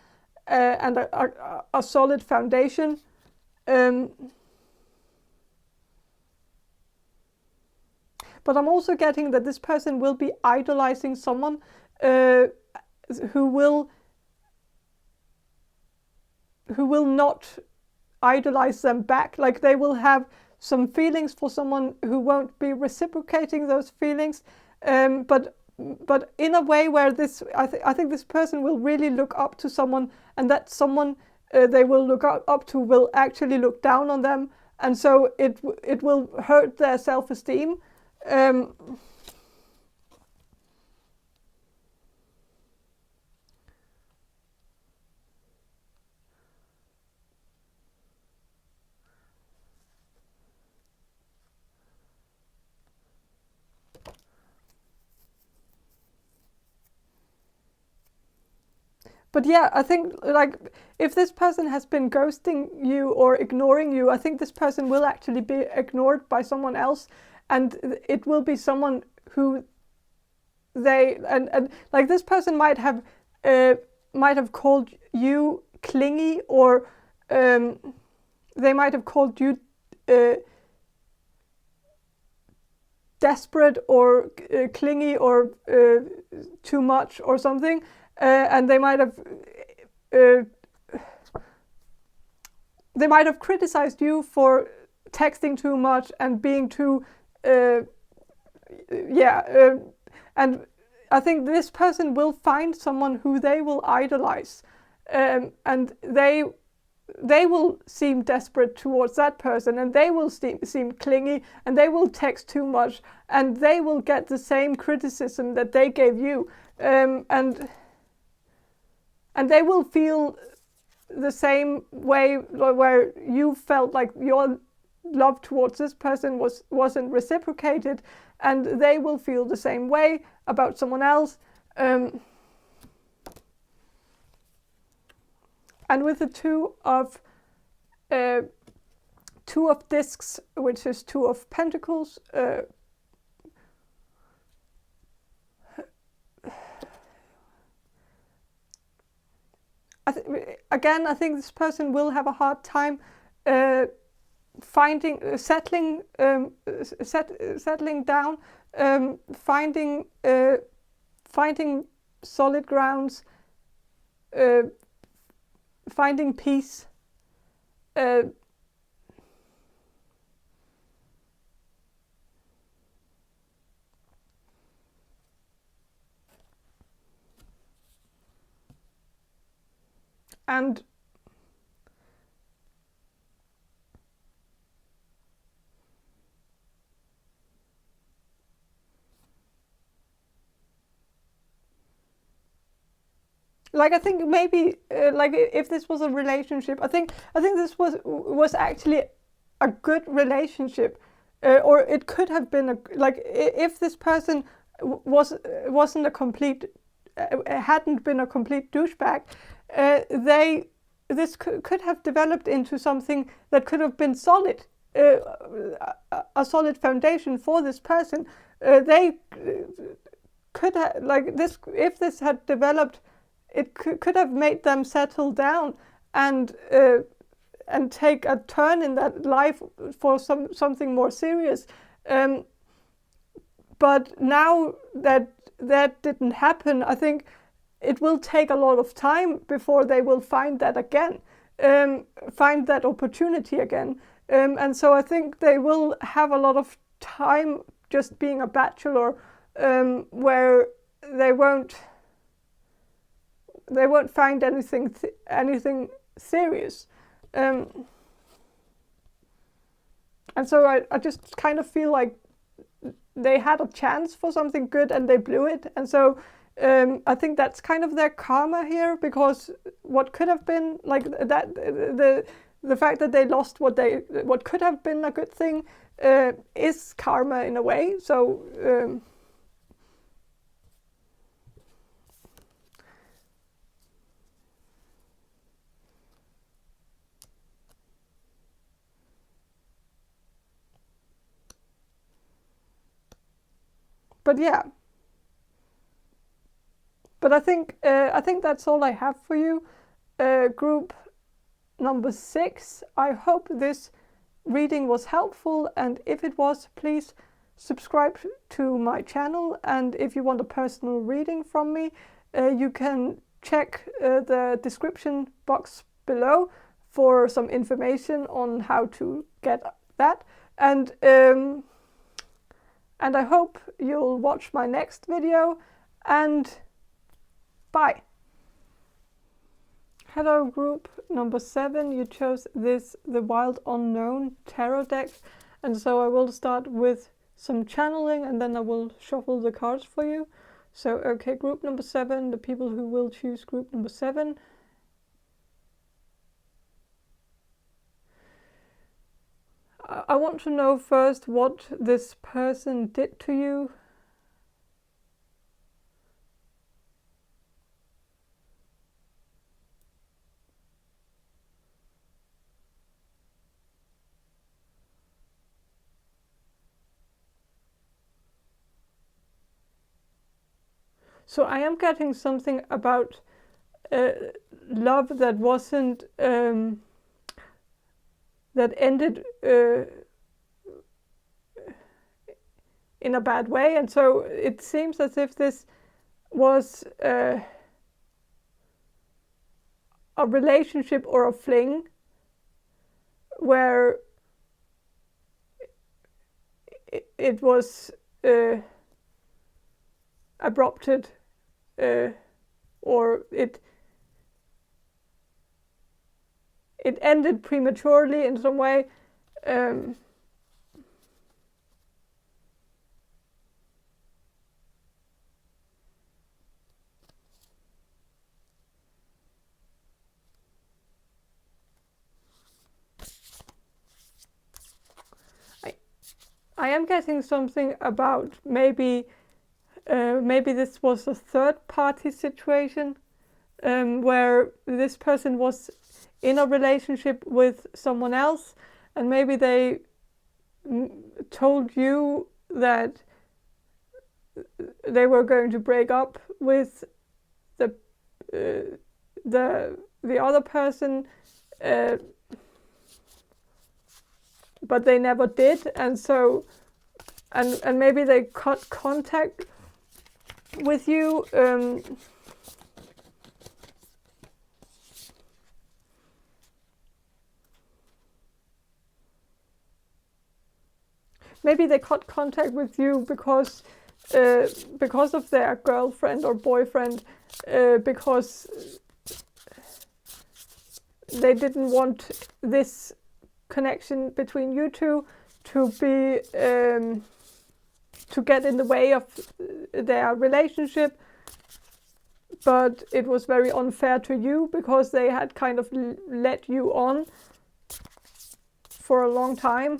and a solid foundation. but I'm also getting that this person will be idolizing someone who will not idolize them back. Like they will have some feelings for someone who won't be reciprocating those feelings, but in a way where I think this person will really look up to someone, and that someone they will look up to will actually look down on them, and so it will hurt their self-esteem. But yeah, I think like if this person has been ghosting you or ignoring you, I think this person will actually be ignored by someone else, and it will be someone who they and like this person might have called you clingy, or they might have called you desperate or clingy or too much or something. And they might have criticized you for texting too much and being too and I think this person will find someone who they will idolize, and they will seem desperate towards that person, and they will seem clingy, and they will text too much, and they will get the same criticism that they gave you, and they will feel the same way where you felt like your love towards this person wasn't reciprocated, and they will feel the same way about someone else. And with the two of discs, which is Two of Pentacles, I think this person will have a hard time settling down, finding solid grounds, finding peace. And like I think maybe like if this was a relationship, I think this was actually a good relationship, or it could have been if this person wasn't a complete hadn't been a complete douchebag. This could have developed into something that could have been solid, a solid foundation for this person. They could have, like this, if this had developed, it could have made them settle down and take a turn in that life for something more serious. But now that didn't happen, I think it will take a lot of time before they will find that again, find that opportunity again. And so I think they will have a lot of time just being a bachelor, where they won't find anything serious. And so I just kind of feel like they had a chance for something good and they blew it. And so I think that's kind of their karma here, because what could have been like that, the fact that they lost what could have been a good thing is karma in a way. So but yeah. But I think that's all I have for you, group number 6. I hope this reading was helpful, and if it was, please subscribe to my channel, and if you want a personal reading from me, you can check the description box below for some information on how to get that. And I hope you'll watch my next video, and bye. Hello group number 7, you chose this The Wild Unknown tarot deck, and so I will start with some channeling and then I will shuffle the cards for you. So okay, group number 7, the people who will choose group number 7. I want to know first what this person did to you. So I am getting something about love that wasn't, that ended in a bad way. And so it seems as if this was a relationship or a fling where it was abrupted, or it ended prematurely in some way. I am getting something about maybe this was a third-party situation, where this person was in a relationship with someone else, and maybe they told you that they were going to break up with the other person, but they never did, and so and maybe they cut contact with you. Maybe they cut contact with you because of their girlfriend or boyfriend, because they didn't want this connection between you two to be to get in the way of their relationship, but it was very unfair to you because they had kind of let you on for a long time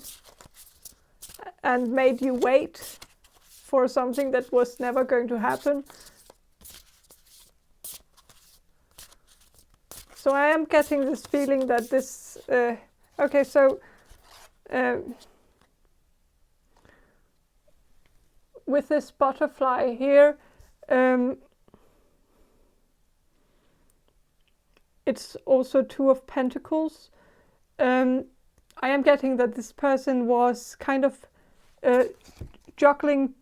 and made you wait for something that was never going to happen. So I am getting this feeling that this okay, so with this butterfly here, it's also Two of Pentacles. I am getting that this person was kind of juggling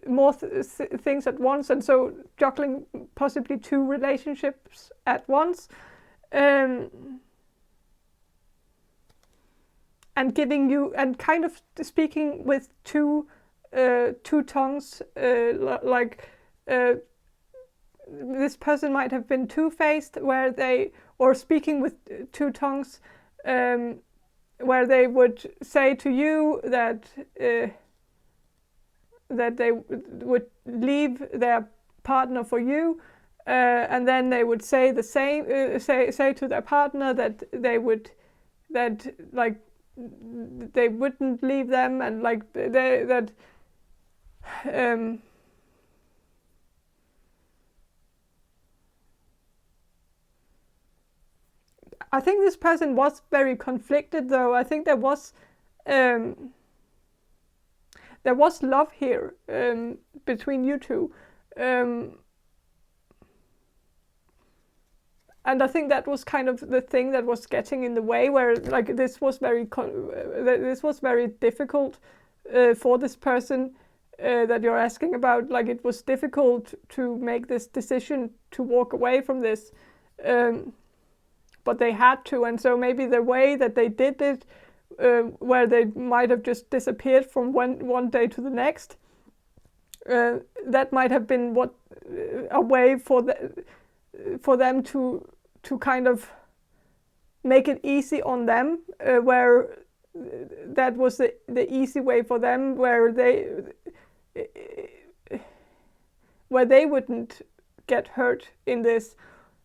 more things at once, and so juggling possibly two relationships at once, and giving you, and kind of speaking with two tongues, like this person might have been two-faced, where they, or speaking with two tongues, where they would say to you that that they would leave their partner for you, and then they would say the same, say to their partner that they would, that like they wouldn't leave them, and like that I think this person was very conflicted, though. I think there was love here between you two, and I think that was kind of the thing that was getting in the way, where like this was very difficult for this person that you're asking about. Like, it was difficult to make this decision to walk away from this, but they had to. And so maybe the way that they did it, where they might have just disappeared from one day to the next, that might have been a way for them to kind of make it easy on them, where that was the easy way for them, where they wouldn't get hurt in this.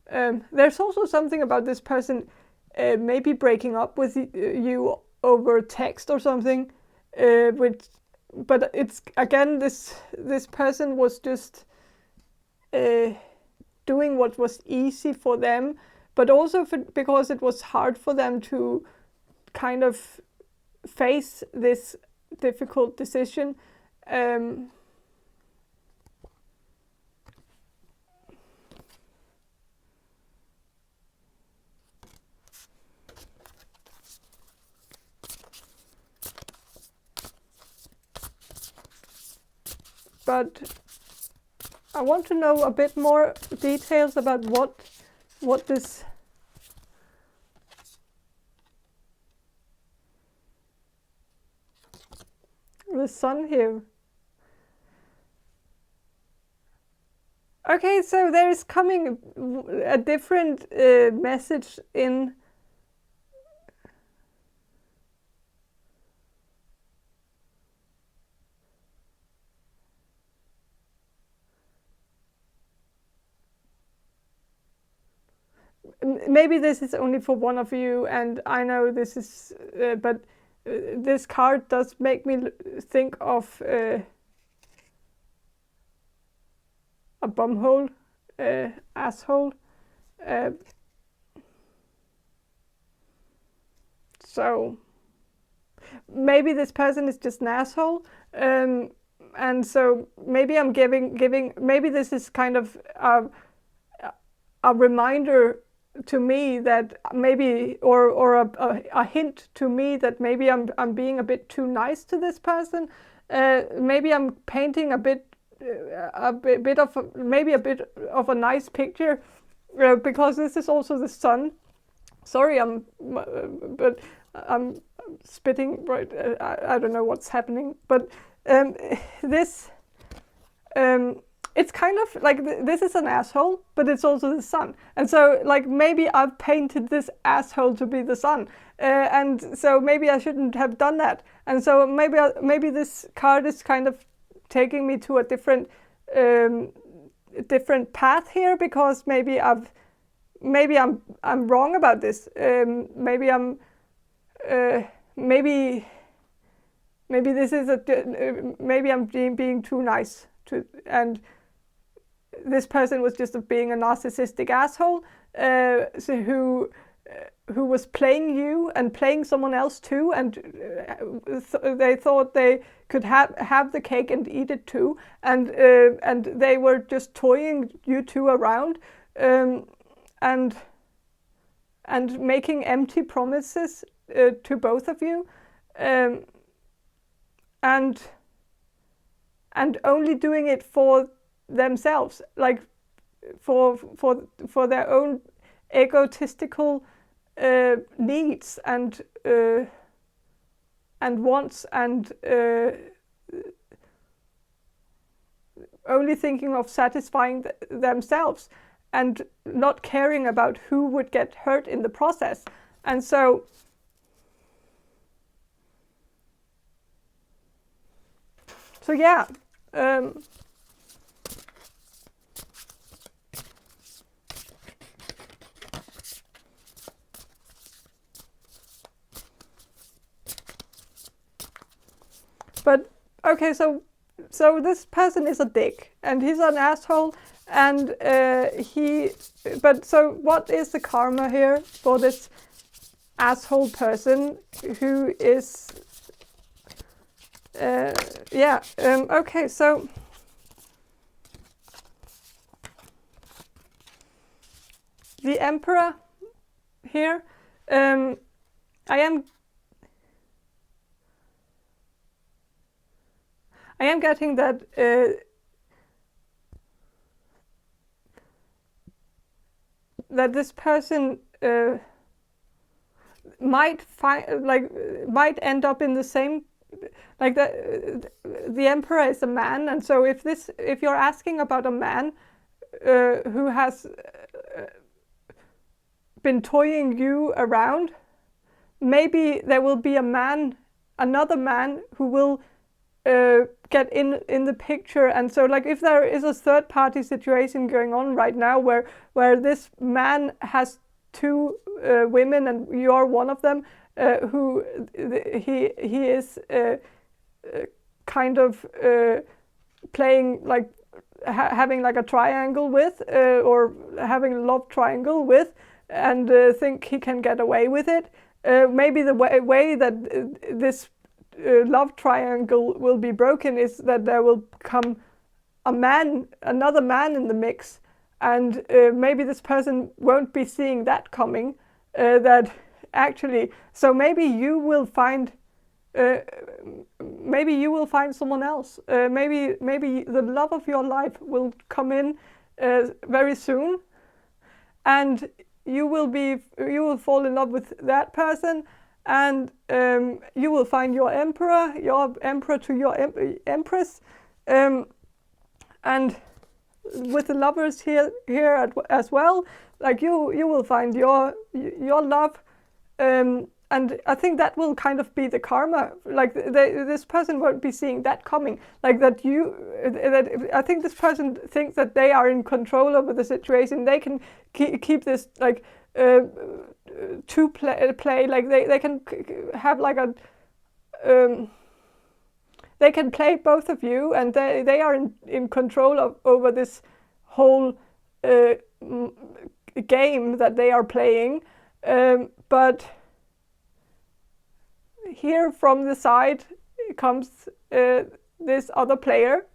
There's also something about this person maybe breaking up with you over text or something, but it's again, this person was just doing what was easy for them, but also because it was hard for them to kind of face this difficult decision. But I want to know a bit more details about what this the sun here. Okay, so there is coming a different message in. Maybe this is only for one of you, and I know this is, but this card does make me think of a bumhole, asshole. So maybe this person is just an asshole, and so maybe I'm giving. Maybe this is kind of a reminder to me that maybe, or a hint to me that maybe I'm being a bit too nice to this person. Maybe I'm painting a bit of a nice picture, because this is also the sun. Sorry, but I'm spitting right. I don't know what's happening, but this. It's kind of like this is an asshole, but it's also the sun. And so, like, maybe I've painted this asshole to be the sun. And so maybe I shouldn't have done that. And so maybe this card is kind of taking me to a different path here, because maybe I'm wrong about this. Maybe this is maybe I'm being too nice to, and this person was just being a narcissistic asshole, who was playing you and playing someone else too, and they thought they could have the cake and eat it too, and they were just toying you two around, and making empty promises to both of you, and only doing it for themselves, like for their own egotistical needs and wants, and only thinking of satisfying themselves and not caring about who would get hurt in the process. And so yeah. But okay, so this person is a dick, and he's an asshole, and but so what is the karma here for this asshole person who is okay, so the Emperor here, I am I am getting that that this person might end up in the same, like the emperor is a man, and so if you're asking about a man who has been toying you around, maybe there will be another man who will get in the picture. And so, like, if there is a third party situation going on right now where this man has two women and you're one of them, who he is kind of playing, like having like a triangle with, or having a love triangle with, and think he can get away with it. Maybe the way that this love triangle will be broken is that there will come another man in the mix, and maybe this person won't be seeing that coming. That actually, so maybe you will find someone else. Maybe the love of your life will come in very soon, and you will fall in love with that person, and you will find your emperor to your empress, and with the lovers here as well, like you will find your love, and I think that will kind of be the karma. Like this person won't be seeing that coming. Like that I think this person thinks that they are in control over the situation. They can keep this like to play. Like they can have like a they can play both of you, and they are in control over this whole game that they are playing, but here from the side comes this other player,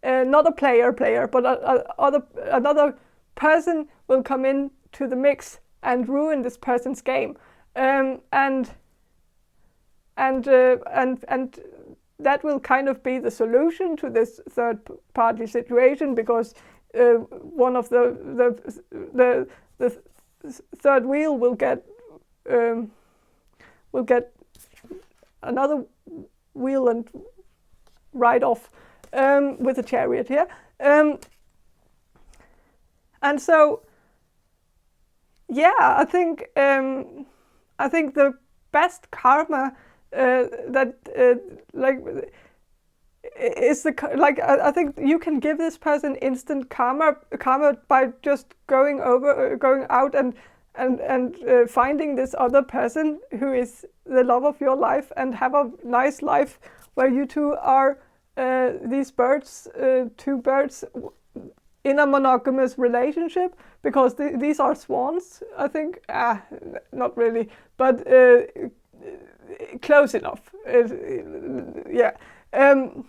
not a player, but another person will come in to the mix and ruin this person's game, and that will kind of be the solution to this third party situation, because one of the third wheel will get another wheel and ride off with a chariot here, and so I think the best karma that is I think you can give this person instant karma by just going out and finding this other person who is the love of your life, and have a nice life where you two are these birds, two birds in a monogamous relationship, because these are swans, I think. Not really, but close enough. Yeah. And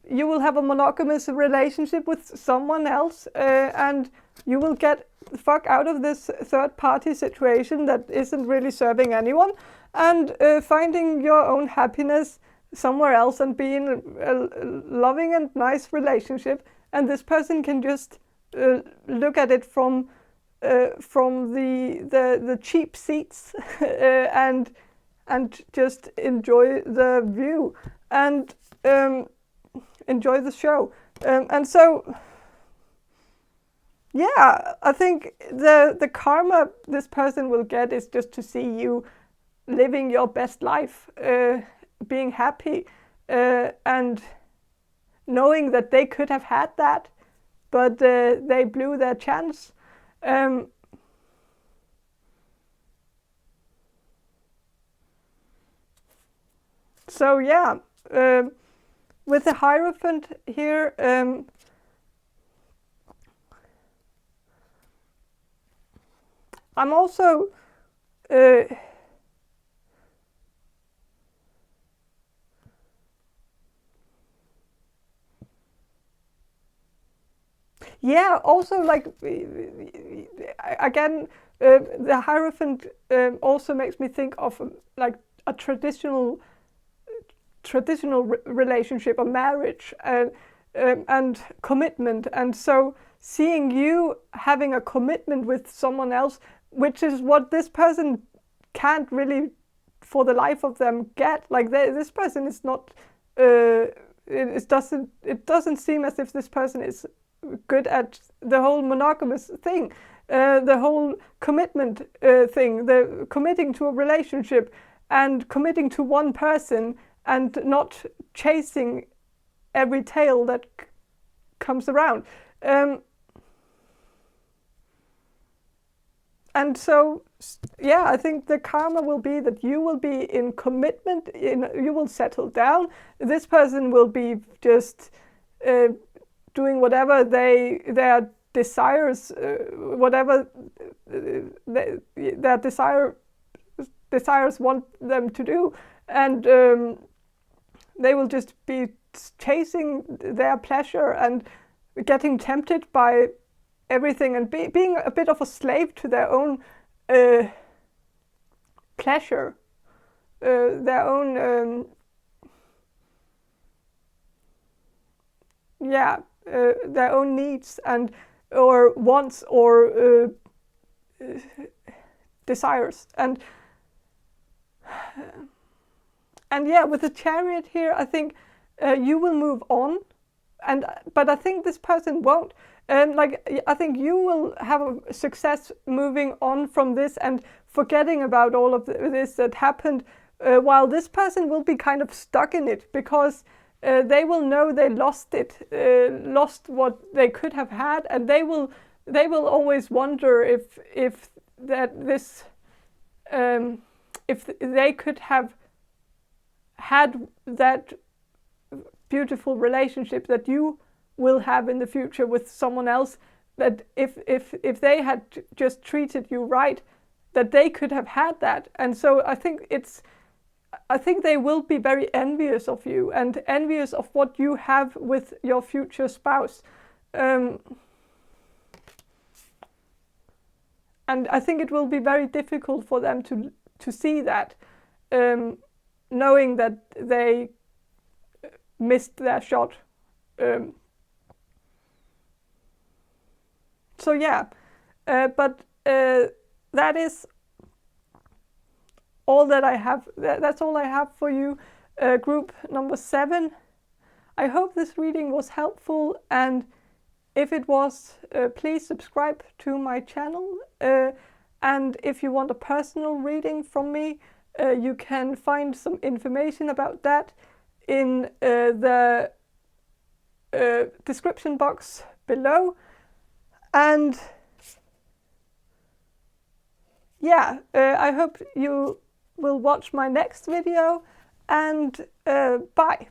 you will have a monogamous relationship with someone else, and you will get the fuck out of this third party situation that isn't really serving anyone, and finding your own happiness somewhere else, and be in a loving and nice relationship. And this person can just look at it from the cheap seats and just enjoy the view, and enjoy the show. And so I think the karma this person will get is just to see you living your best life, being happy, and knowing that they could have had that, but they blew their chance. So with the Hierophant here, I'm also also, like, again, The Hierophant also makes me think of like a traditional relationship, a marriage, and commitment. And so seeing you having a commitment with someone else, which is what this person can't really for the life of them get. Like this person is not it doesn't seem as if this person is good at the whole monogamous thing, the whole commitment thing, the committing to a relationship and committing to one person and not chasing every tale that comes around. And so, yeah, I think the karma will be that you will be in commitment, you will settle down. This person will be just doing whatever their desires, whatever their desires want them to do. And they will just be chasing their pleasure and getting tempted by everything and being a bit of a slave to their own pleasure, their own their own needs and or wants or desires. And yeah, with the Chariot here, I think you will move on, but I think this person won't. I think you will have a success moving on from this and forgetting about all of this that happened, while this person will be kind of stuck in it because they will know they lost it, lost what they could have had, and they will always wonder if they could have had that beautiful relationship that you will have in the future with someone else, that if they had just treated you right, that they could have had that. And so I think they will be very envious of you and envious of what you have with your future spouse. And I think it will be very difficult for them to see that, knowing that they missed their shot. So yeah, but that is all that I have. That's all I have for you, group number 7. I hope this reading was helpful, and if it was, please subscribe to my channel. And if you want a personal reading from me, you can find some information about that in the description box below. And yeah, I hope you will watch my next video, and bye.